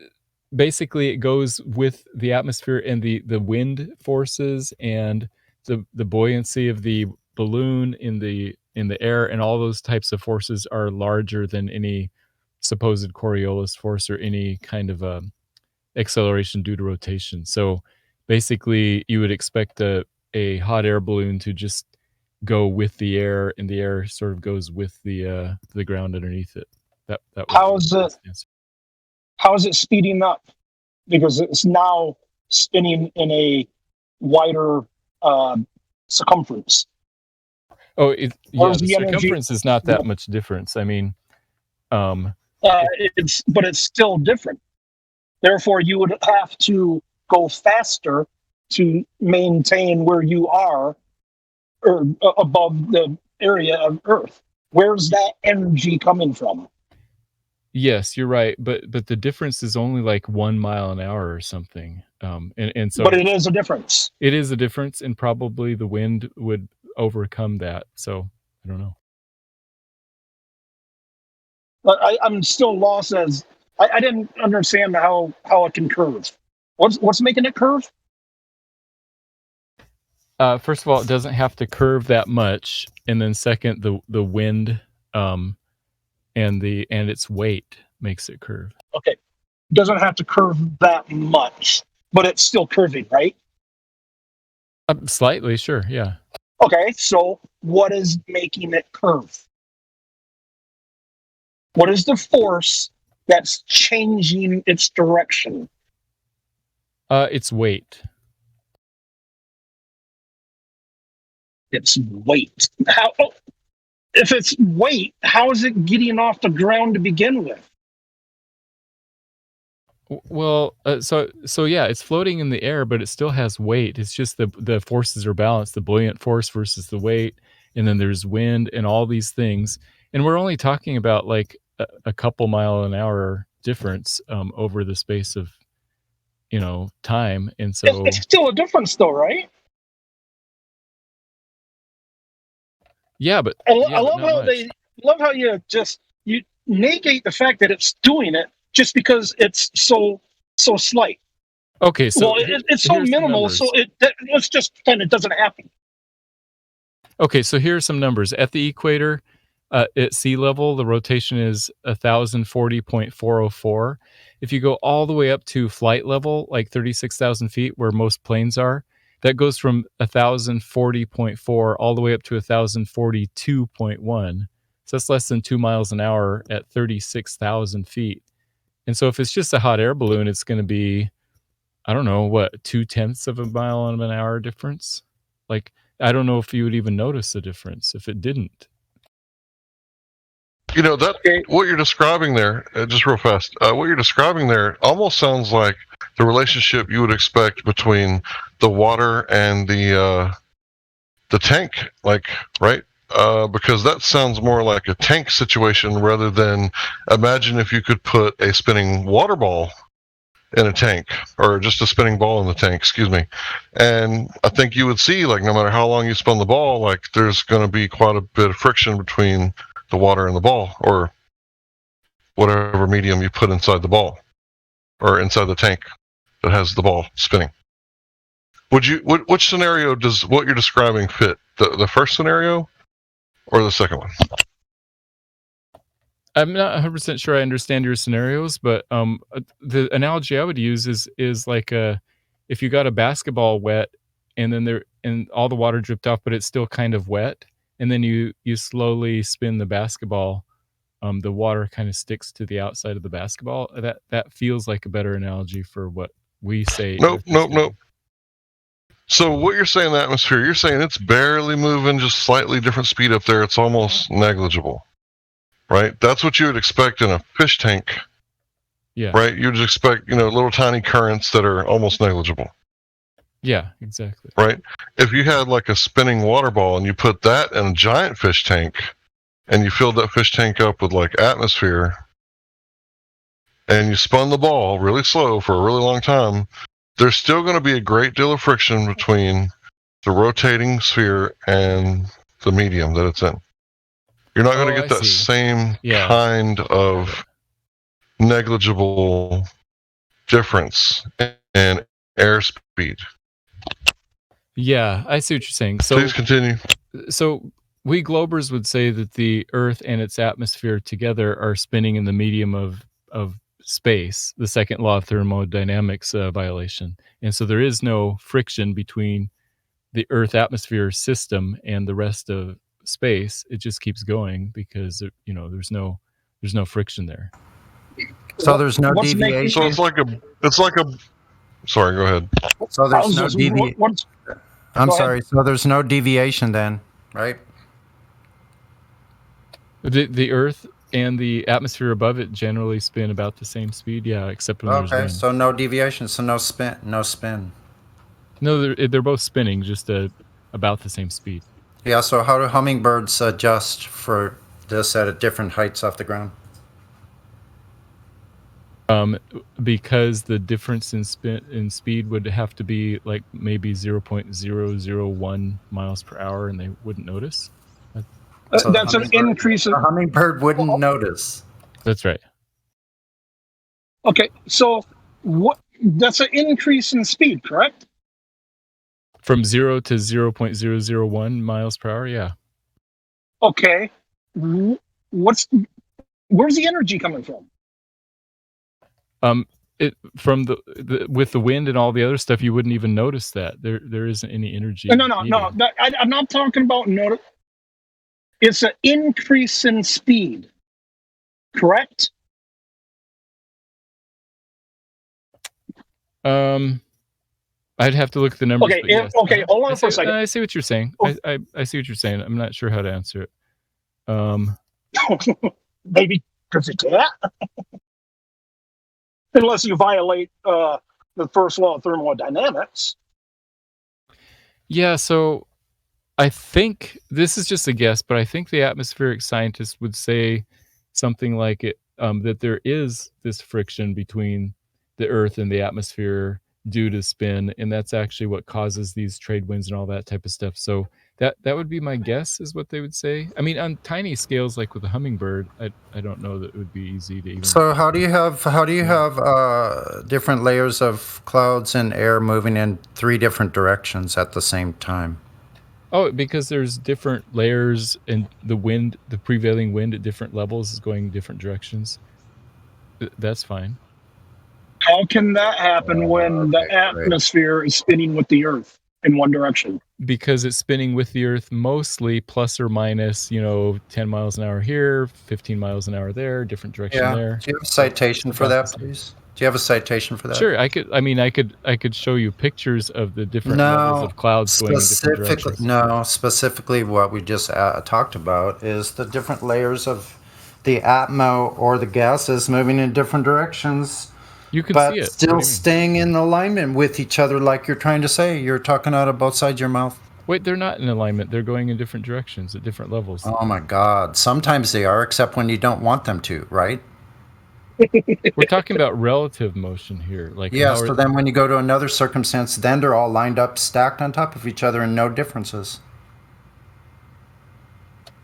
basically, it goes with the atmosphere and the wind forces and the buoyancy of the balloon in the air, and all those types of forces are larger than any supposed Coriolis force or any kind of acceleration due to rotation. So basically, you would expect a hot air balloon to just go with the air, and the air sort of goes with the ground underneath it. That How is it speeding up? Because it's now spinning in a wider circumference. Oh, yeah, the the energy- circumference is not that much difference. I mean, but it's still different. Therefore, you would have to go faster to maintain where you are, or above the area of Earth. Where's that energy coming from? yes, you're right, but the difference is only like 1 mile an hour or something. And so, But it is a difference. It is a difference, and probably the wind would overcome that. So I don't know. But I'm still lost as I didn't understand how it can curve. What's making it curve? First of all, it doesn't have to curve that much, and then second, the wind, and its weight makes it curve. Okay, doesn't have to curve that much, but it's still curving, right? Slightly, sure, yeah. Okay, so what is making it curve? What is the force that's changing its direction? Its weight. Its weight. If it's weight, how is it getting off the ground to begin with? Well, so yeah, it's floating in the air, but it still has weight. It's just the forces are balanced, the buoyant force versus the weight, and then there's wind and all these things. And we're only talking about like a couple mile an hour difference over the space of, time. And so it's still a difference, though, right? Yeah, but I love how you negate the fact that it's doing it just because it's so slight. Okay, so it's so minimal, so let's just pretend it doesn't happen. Okay, so here are some numbers. At the equator, at sea level, the rotation is 1,040.404. If you go all the way up to flight level, like 36,000 feet, where most planes are, that goes from 1,040.4 all the way up to 1,042.1. So that's less than 2 miles an hour at 36,000 feet. And so if it's just a hot air balloon, it's going to be, I don't know, 0.2 of a mile an hour difference? Like, I don't know if you would even notice the difference if it didn't. What you're describing there, just real fast, what you're describing there almost sounds like the relationship you would expect between the water and the tank, right? Because that sounds more like a tank situation rather than, imagine if you could put a spinning water ball in a tank, or just a spinning ball in the tank, excuse me. And I think you would see, no matter how long you spun the ball, there's going to be quite a bit of friction between the water and the ball, or whatever medium you put inside the ball, or inside the tank that has the ball spinning. Which scenario does what you're describing fit? The first scenario or the second one? I'm not 100% sure I understand your scenarios, but the analogy I would use is like if you got a basketball wet and then all the water dripped off, but it's still kind of wet, and then you slowly spin the basketball, the water kind of sticks to the outside of the basketball. That feels like a better analogy for what we say Nope. So what you're saying in the atmosphere, you're saying it's barely moving, just slightly different speed up there. It's almost negligible, right? That's what you would expect in a fish tank, Yeah. right? You'd expect, little tiny currents that are almost negligible, Yeah, exactly. right? If you had like a spinning water ball and you put that in a giant fish tank and you filled that fish tank up with like atmosphere and you spun the ball really slow for a really long time, there's still going to be a great deal of friction between the rotating sphere and the medium that it's in. You're not going to get that same kind of negligible difference in airspeed. Yeah, I see what you're saying. So please continue. So we Globers would say that the Earth and its atmosphere together are spinning in the medium of space, the second law of thermodynamics violation. And so there is no friction between the Earth atmosphere system and the rest of space. It just keeps going because there's no friction there. So there's no deviation. So it's like a. Sorry, go ahead. So there's no deviation. I'm sorry. So there's no deviation then, right? The Earth and the atmosphere above it generally spin about the same speed. Yeah, except when there's wind. So no deviation. So no spin. No, they're both spinning, just about the same speed. Yeah. So how do hummingbirds adjust for this at different heights off the ground? Because the difference in speed would have to be like maybe 0.001 miles per hour, and they wouldn't notice. So that's an increase. A hummingbird wouldn't notice. That's right. Okay, so that's an increase in speed, correct? From 0 to 0.001 miles per hour, yeah. Okay, where's the energy coming from? From the with the wind and all the other stuff, you wouldn't even notice that there isn't any energy. No. I'm not talking about notice. It's an increase in speed, correct? I'd have to look at the numbers. Okay, yes. okay, hold on for a second. I see what you're saying. I see what you're saying. I'm not sure how to answer it. Maybe because you can't. Unless you violate the first law of thermodynamics. Yeah, so I think this is just a guess, but I think the atmospheric scientists would say something like it that there is this friction between the Earth and the atmosphere due to spin, and that's actually what causes these trade winds and all that type of stuff. So that would be my guess, is what they would say. I mean, on tiny scales like with a hummingbird, I don't know that it would be easy to even. So how do you have different layers of clouds and air moving in 3 different directions at the same time? Oh, because there's different layers, and the prevailing wind at different levels is going different directions. That's fine. How can that happen when the atmosphere is spinning with the Earth in one direction? Because it's spinning with the Earth mostly plus or minus, 10 miles an hour here, 15 miles an hour there, different direction there. Do you have a citation for that, please? Do you have a citation for that? Sure, I could show you pictures of the different levels of clouds going in different directions. No, specifically what we just talked about is the different layers of the atmo or the gases moving in different directions. You can but see it. Still staying in alignment with each other, like you're trying to say. You're talking out of both sides of your mouth. Wait, they're not in alignment. They're going in different directions at different levels. Oh my God. Sometimes they are, except when you don't want them to, right? We're talking about relative motion here. So then when you go to another circumstance, then they're all lined up, stacked on top of each other, and no differences.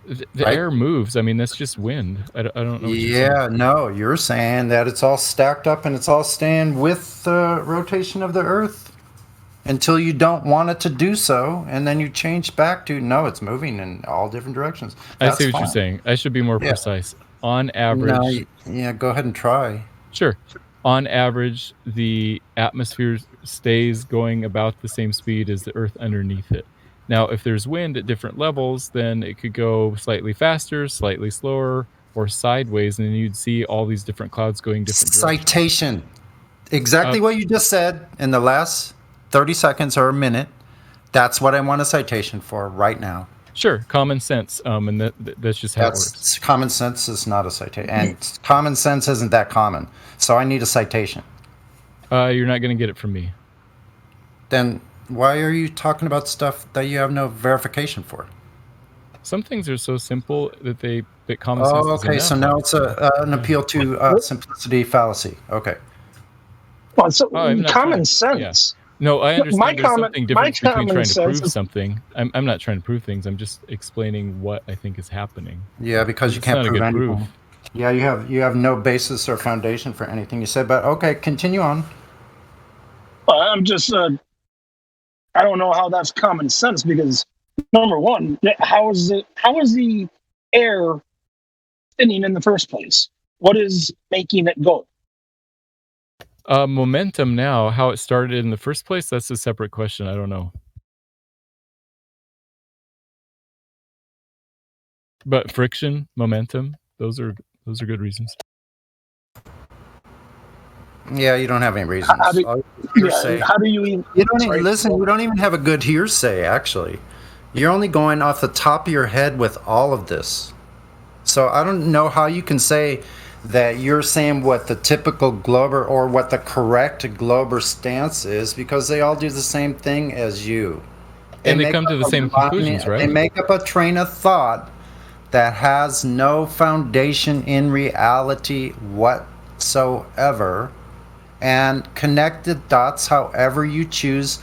The air moves. I mean, that's just wind. I don't know. No, you're saying that it's all stacked up and it's all staying with the rotation of the Earth until you don't want it to do so, and then you change back to no, it's moving in all different directions. I see what you're saying. I should be more precise. On average, go ahead and try. Sure. On average, the atmosphere stays going about the same speed as the Earth underneath it. Now, if there's wind at different levels, then it could go slightly faster, slightly slower, or sideways, and then you'd see all these different clouds going different directions. Citation. Exactly what you just said in the last 30 seconds or a minute. That's what I want a citation for right now. Sure, common sense. And that's just how it works. Common sense is not a citation, and common sense isn't that common. So I need a citation. You're not going to get it from me. Then why are you talking about stuff that you have no verification for? Some things are so simple that common sense. Oh, okay. So now it's an appeal to simplicity fallacy. Okay. Well, so common sense. Yeah. No, I understand there's something different between trying to prove is, something. I'm not trying to prove things. I'm just explaining what I think is happening. Yeah, because you can't prove anything. Yeah, you have no basis or foundation for anything you said. But okay, continue on. Well, I'm just I don't know how that's common sense because number one, how is the air spinning in the first place? What is making it go? Momentum now, how it started in the first place, that's a separate question. I don't know. But friction, momentum, those are good reasons. Yeah, you don't have any reasons. How do you even... You don't even listen. You don't even have a good hearsay, actually. You're only going off the top of your head with all of this. So I don't know how you can say that you're saying what the typical Glober or what the correct Glober stance is because they all do the same thing as you. And they come to the same conclusions, right? They make up a train of thought that has no foundation in reality whatsoever and connect the dots however you choose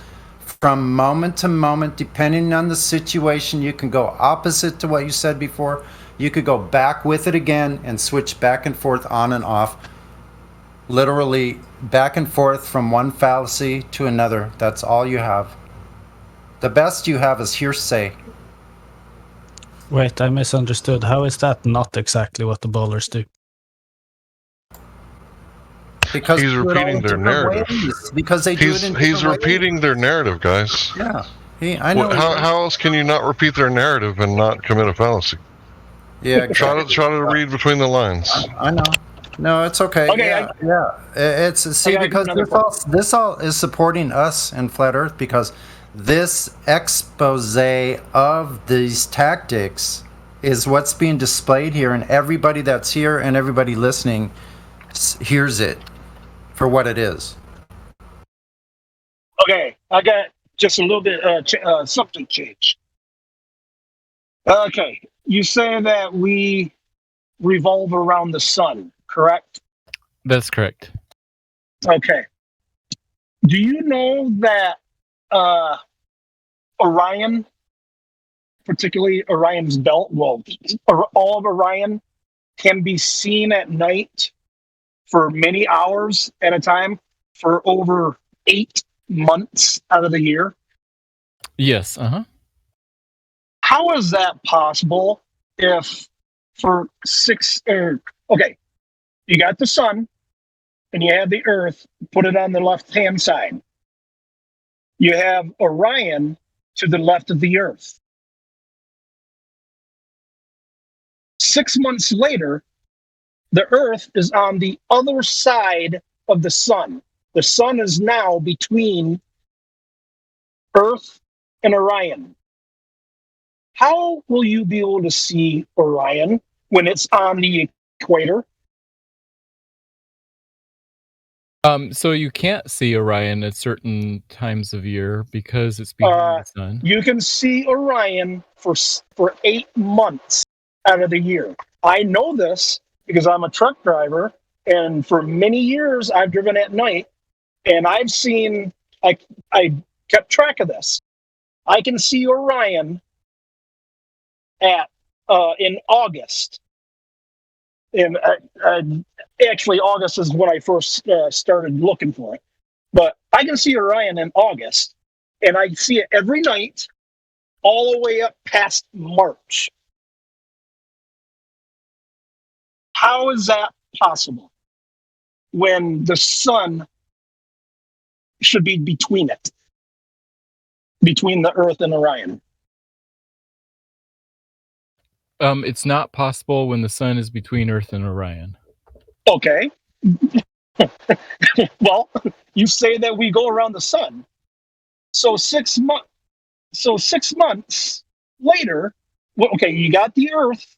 from moment to moment depending on the situation. You can go opposite to what you said before. You could go back with it again and switch back and forth on and off, literally back and forth from one fallacy to another. That's all you have. The best you have is hearsay. Wait, I misunderstood. How is that not exactly what the bowlers do? Because he's repeating their narrative. Because they do it in He's repeating their narrative, guys. Yeah. I know. How else can you not repeat their narrative and not commit a fallacy? Yeah, exactly. Try to read between the lines. I know. No, it's okay. Yeah. It's because this all is supporting us in Flat Earth because this expose of these tactics is what's being displayed here, and everybody that's here and everybody listening hears it for what it is. Okay, I got just a little bit something change. Okay, you say that we revolve around the sun, correct? That's correct. Okay. Do you know that Orion, particularly Orion's belt, well, all of Orion can be seen at night for many hours at a time for over 8 months out of the year? Yes, How is that possible if for you got the sun and you have the earth, put it on the left-hand side. You have Orion to the left of the earth. 6 months later, the earth is on the other side of the sun. The sun is now between Earth and Orion. How will you be able to see Orion when it's on the equator? So you can't see Orion at certain times of year because it's behind the sun. You can see Orion for 8 months out of the year. I know this because I'm a truck driver, and for many years I've driven at night, and I've seen, I kept track of this. I can see Orion in August. And actually, August is when I first started looking for it. But I can see Orion in August, and I see it every night, all the way up past March. How is that possible when the sun should be between it, between the Earth and Orion? It's not possible when the sun is between Earth and Orion. Okay. Well, you say that we go around the sun. So 6 months. So 6 months later, well, okay, you got the Earth.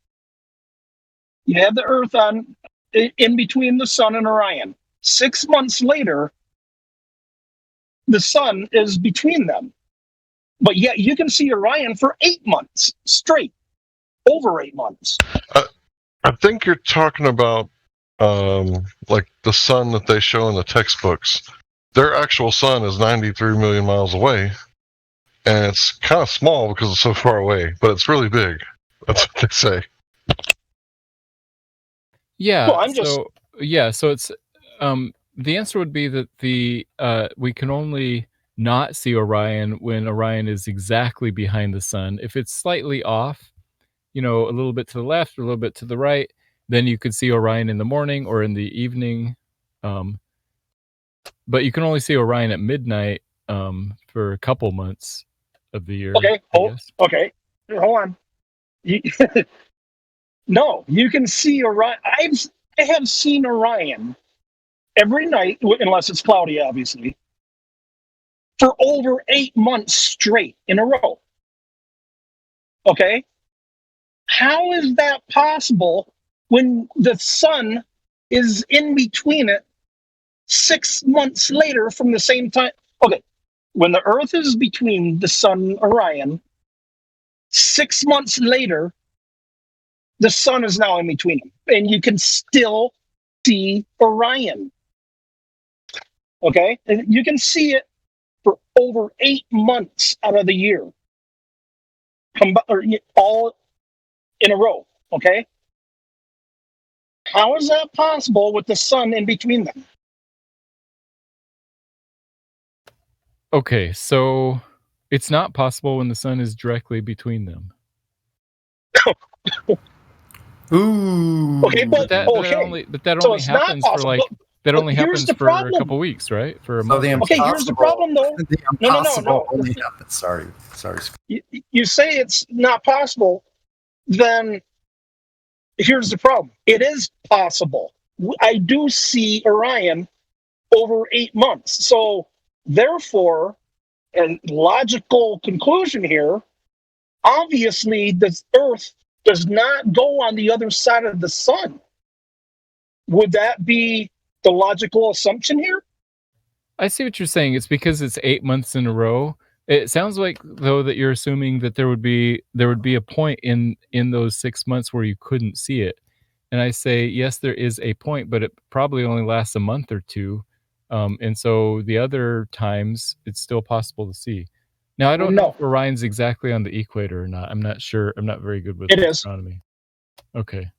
You have the Earth on in between the sun and Orion. 6 months later, the sun is between them. But yet you can see Orion for 8 months straight, over 8 months. I think you're talking about like the sun that they show in the textbooks. Their actual sun is 93 million miles away, and it's kind of small because it's so far away, but it's really big. That's what they say. Yeah. Well, I'm just- so it's the answer would be that we can only not see Orion when Orion is exactly behind the sun. If it's slightly off, a little bit to the left or a little bit to the right, then you could see Orion in the morning or in the evening. But you can only see Orion at midnight for a couple months of the year. Okay, okay, hold on. No, you can see Orion. I have seen Orion every night, unless it's cloudy, obviously, for over 8 months straight in a row. Okay? How is that possible when the sun is in between it 6 months later from the same time? Okay, when the Earth is between the sun and Orion, 6 months later, the sun is now in between them, and you can still see Orion. Okay? And you can see it for over 8 months out of the year. All in a row. Okay? How is that possible with the sun in between them? Okay, so it's not possible when the sun is directly between them. Ooh. Okay, but that only So it's not happens for possible. like that But only here's happens the for a problem. couple weeks, right? For a So month. the Okay, here's the problem, though. The No. impossible only happens. Sorry. You say it's not possible, then here's the problem. It is possible. I do see Orion over 8 months. So therefore, and logical conclusion here, obviously the Earth does not go on the other side of the sun. Would that be the logical assumption here? I see what you're saying. It's because it's 8 months in a row. It sounds like though that you're assuming that there would be a point in those 6 months where you couldn't see it. And I say yes, there is a point, but it probably only lasts a month or two. And so the other times it's still possible to see. Now I don't know if Orion's exactly on the equator or not. I'm not sure. I'm not very good with astronomy. Okay.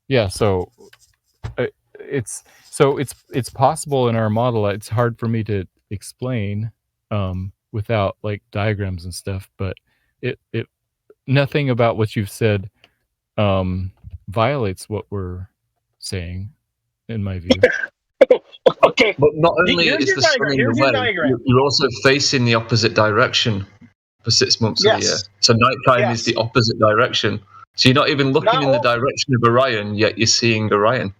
Yeah, so it's possible in our model. It's hard for me to explain without like diagrams and stuff, but it nothing about what you've said violates what we're saying, in my view. Okay. But not only is the sun in the way, you're also facing the opposite direction for 6 months of the year. So nighttime is the opposite direction. So you're not even looking in the direction of Orion, yet you're seeing Orion.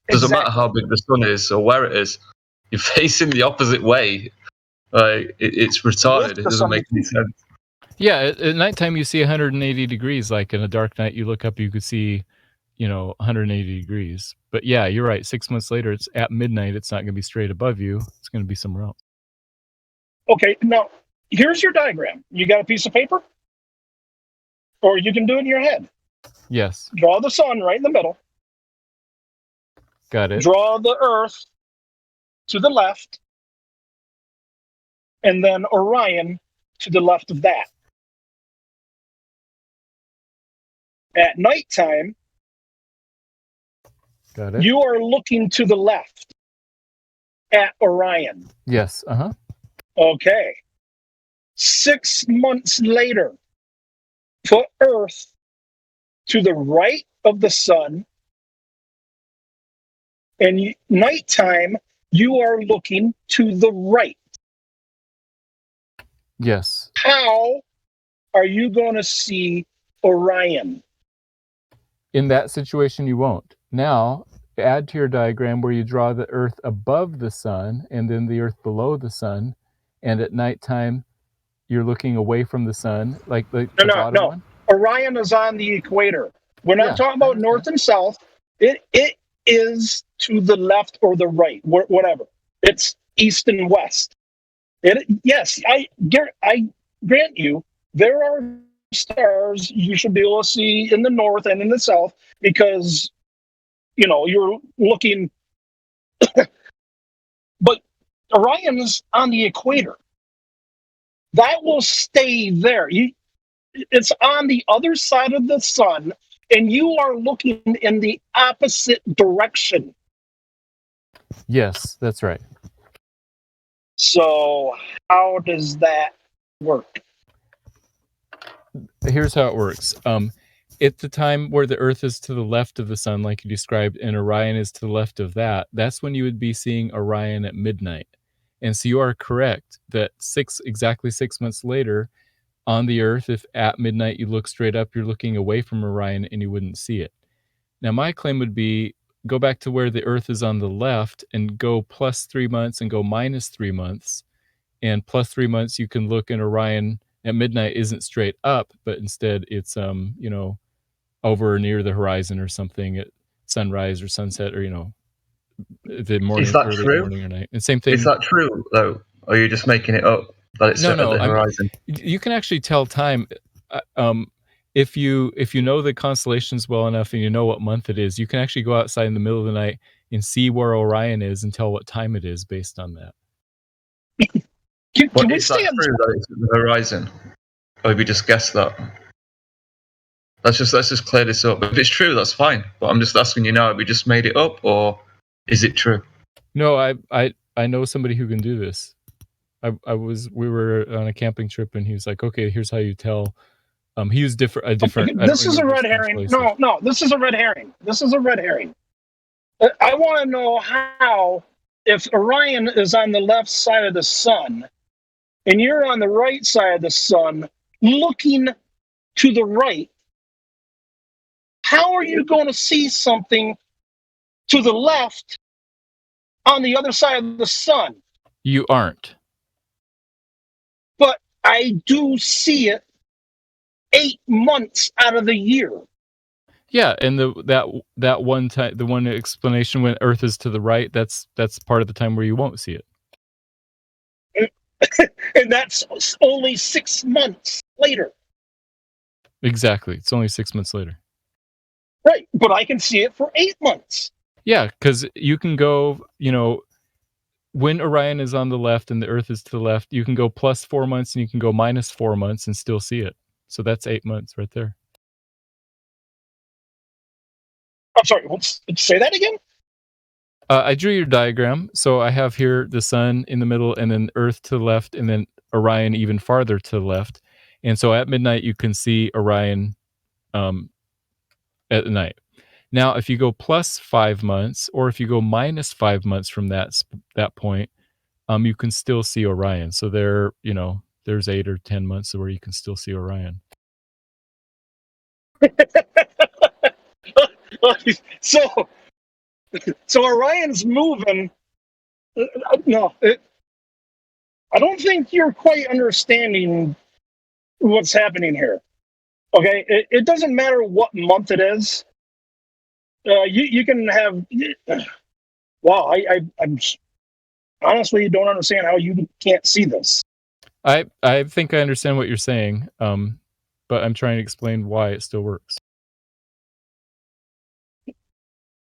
Doesn't matter how big the sun is or where it is. You're facing the opposite way. It's retarded. It doesn't make any sense. Yeah, at nighttime you see 180 degrees. Like in a dark night, you look up, you could see, 180 degrees. But yeah, you're right. 6 months later, it's at midnight. It's not going to be straight above you. It's going to be somewhere else. Okay, now here's your diagram. You got a piece of paper? Or you can do it in your head. Yes. Draw the sun right in the middle. Got it. Draw the Earth to the left. And then Orion to the left of that. At nighttime, got it. You are looking to the left at Orion. Yes. Uh-huh. Okay. 6 months later, put Earth to the right of the sun, and nighttime, you are looking to the right. Yes. How are you going to see Orion? In that situation, you won't. Now, add to your diagram where you draw the Earth above the sun and then the Earth below the sun, and at nighttime, you're looking away from the sun, like the bottom one. Orion is on the equator. We're not talking about north and south. It is to the left or the right, whatever. It's east and west. Yes, I grant you, there are stars you should be able to see in the north and in the south because, you're looking. But Orion's on the equator. That will stay there. It's on the other side of the sun, and you are looking in the opposite direction. Yes, that's right. So how does that work? Here's how it works. At the time where the Earth is to the left of the sun, like you described, and Orion is to the left of that, that's when you would be seeing Orion at midnight. And so you are correct that exactly 6 months later, on the Earth, if at midnight you look straight up, you're looking away from Orion and you wouldn't see it. Now, my claim would be go back to where the Earth is on the left and go plus 3 months and go minus 3 months. And plus 3 months, you can look in Orion at midnight isn't straight up, but instead it's, over near the horizon or something at sunrise or sunset or, the morning. Is that early true? Morning or night. And same thing. Is that true, though? Or are you just making it up? That it's at the horizon? You can actually tell time. If you know the constellations well enough and you know what month it is, you can actually go outside in the middle of the night and see where Orion is and tell what time it is based on that. But is that true that it's at the horizon? Or have you just guessed that? Let's just clear this up. If it's true, that's fine. But I'm just asking you now, have you just made it up or is it true? No, I know somebody who can do this. We were on a camping trip and he was like, okay, here's how you tell. He used different. This is a red herring. No, this is a red herring. This is a red herring. I want to know how, if Orion is on the left side of the sun and you're on the right side of the sun looking to the right, how are you going to see something to the left on the other side of the sun? You aren't. But I do see it 8 months out of the year. Yeah, and that one time, the one explanation when Earth is to the right, that's part of the time where you won't see it. And that's only 6 months later. Exactly. It's only 6 months later. Right, but I can see it for 8 months. Yeah, because you can go, when Orion is on the left and the Earth is to the left, you can go plus 4 months and you can go minus 4 months and still see it. So that's 8 months right there. I'm sorry, say that again? I drew your diagram. So I have here the sun in the middle and then Earth to the left and then Orion even farther to the left. And so at midnight, you can see Orion at night. Now, if you go plus 5 months or if you go minus 5 months from that point, you can still see Orion. So there's 8 or 10 months where you can still see Orion. So Orion's moving. No, I don't think you're quite understanding what's happening here. Okay, it doesn't matter what month it is. You can have. Wow, I'm honestly don't understand how you can't see this. I think I understand what you're saying, but I'm trying to explain why it still works.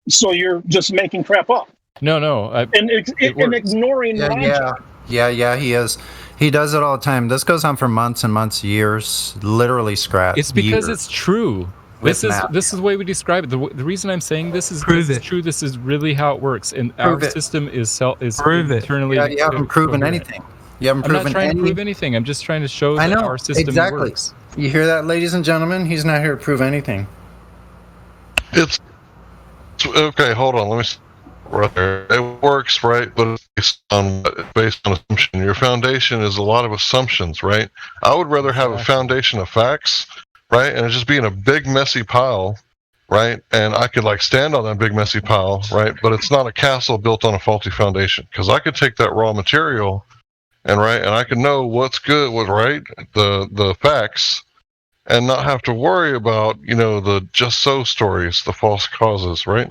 So you're just making crap up. No. And ignoring logic. Yeah, he is. He does it all the time. This goes on for months and months, years, literally scratch. It's because it's true. This is the way we describe it. The reason I'm saying this is true. This is really how it works, and our system is internally. Yeah, you haven't proven anything. You haven't proven. I'm not trying to prove anything. I'm just trying to show that our system works. You hear that, ladies and gentlemen? He's not here to prove anything. It's okay. Hold on. Let me. Right there, it works, right? But it's based on assumption. Your foundation is a lot of assumptions, right? I would rather have a foundation of facts, right, and it just be in a big messy pile, right? And I could like stand on that big messy pile, right? But it's not a castle built on a faulty foundation, because I could take that raw material and I could know what's good, what's right, the facts, and not have to worry about, you know, the just so stories, the false causes, right?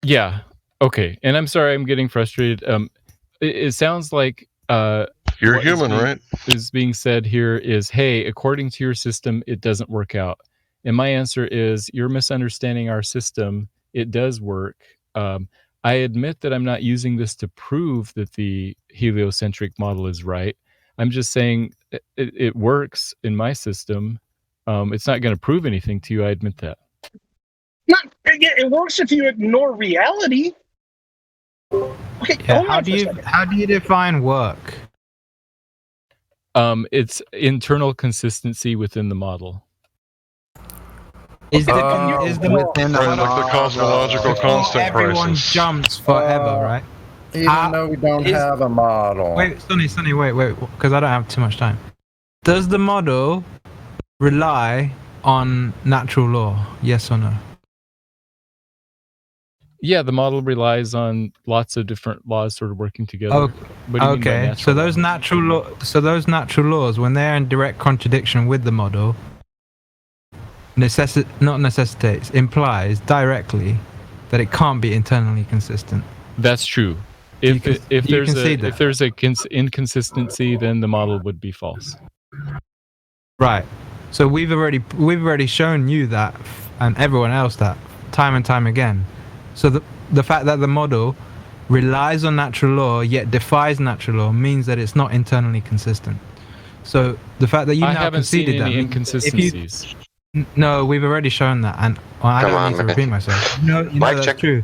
Yeah. Okay. And I'm sorry, I'm getting frustrated. It sounds like you're human, right? Is being said here is, hey, according to your system, it doesn't work out. And my answer is, you're misunderstanding our system. It does work. I admit that I'm not using this to prove that the heliocentric model is right. I'm just saying it works in my system. It's not going to prove anything to you. I admit that. It works if you ignore reality. Okay, yeah, how do you define work? It's internal consistency within the model. Is the within the right, like the cosmological constant everyone crisis. jumps forever, right? Even though we don't have a model. Wait, Sonny, wait, because I don't have too much time. Does the model rely on natural law? Yes or no? Yeah, the model relies on lots of different laws sort of working together. Okay, so those natural laws, when they're in direct contradiction with the model, implies directly that it can't be internally consistent. That's true. If there's a inconsistency, then the model would be false. Right. So we've already shown you that, and everyone else that, time and time again. So the fact that the model relies on natural law yet defies natural law means that it's not internally consistent. So the fact that you now conceded that, any inconsistencies. No, we've already shown that, and I don't need to repeat myself. No, that's true.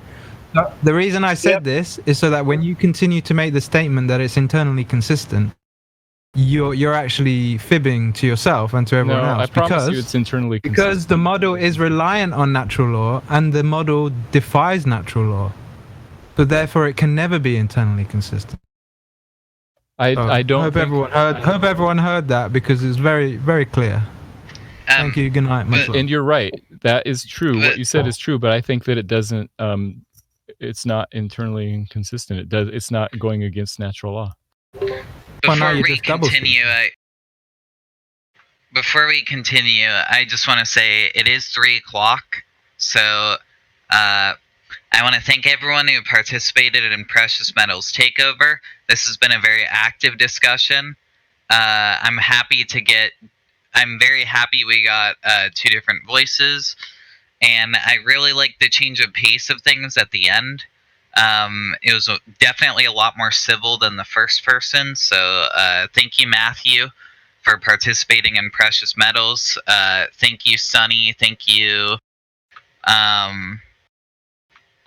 The reason I said this is so that when you continue to make the statement that it's internally consistent, you're actually fibbing to yourself and to everyone else. I promise you it's internally consistent. Because the model is reliant on natural law, and the model defies natural law. So therefore, it can never be internally consistent. I don't hope everyone heard that, because it's very, very clear. Thank you. Good night. And you're right. That is true. What you said is true, but I think that it doesn't. It's not internally inconsistent. It's not going against natural law. Before we continue, I just want to say it is 3:00, so I want to thank everyone who participated in Precious Metals Takeover. This has been a very active discussion. I'm very happy we got 2 different voices, and I really like the change of pace of things at the end. It was definitely a lot more civil than the first person, so thank you, Matthew, for participating in Precious Metals. Thank you, Sonny. Thank you. I'm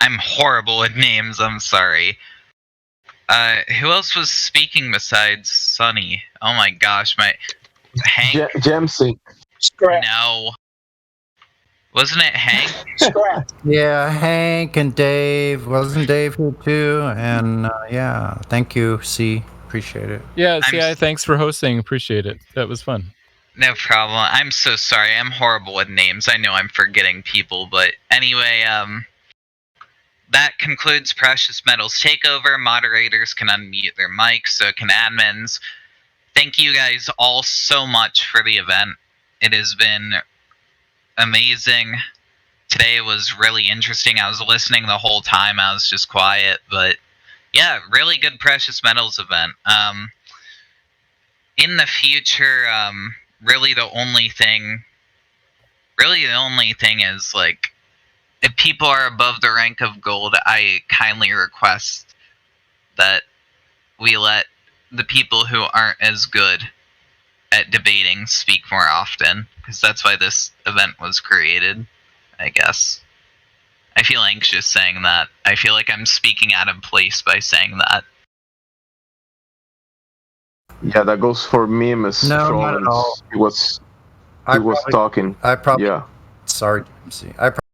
horrible with names, I'm sorry. Who else was speaking besides Sonny? Oh my gosh, Hank? Jamsey. Scrap. No. Wasn't it Hank? Scrap. Yeah, Hank and Dave. Wasn't Dave here too? And yeah, thank you, C. Appreciate it. Yeah, CI, thanks for hosting. Appreciate it. That was fun. No problem. I'm so sorry. I'm horrible with names. I know I'm forgetting people, but anyway, that concludes Precious Metals Takeover. Moderators can unmute their mics, so can admins. Thank you guys all so much for the event. It has been amazing. Today was really interesting. I was listening the whole time. I was just quiet, but yeah, really good Precious Metals event. In the future, really the only thing is, like, if people are above the rank of gold, I kindly request that we let the people who aren't as good at debating speak more often, because that's why this event was created, I guess. I feel anxious saying that. I feel like I'm speaking out of place by saying that. Yeah, that goes for memes. No, not at all. He was talking. Sorry, Jamesy.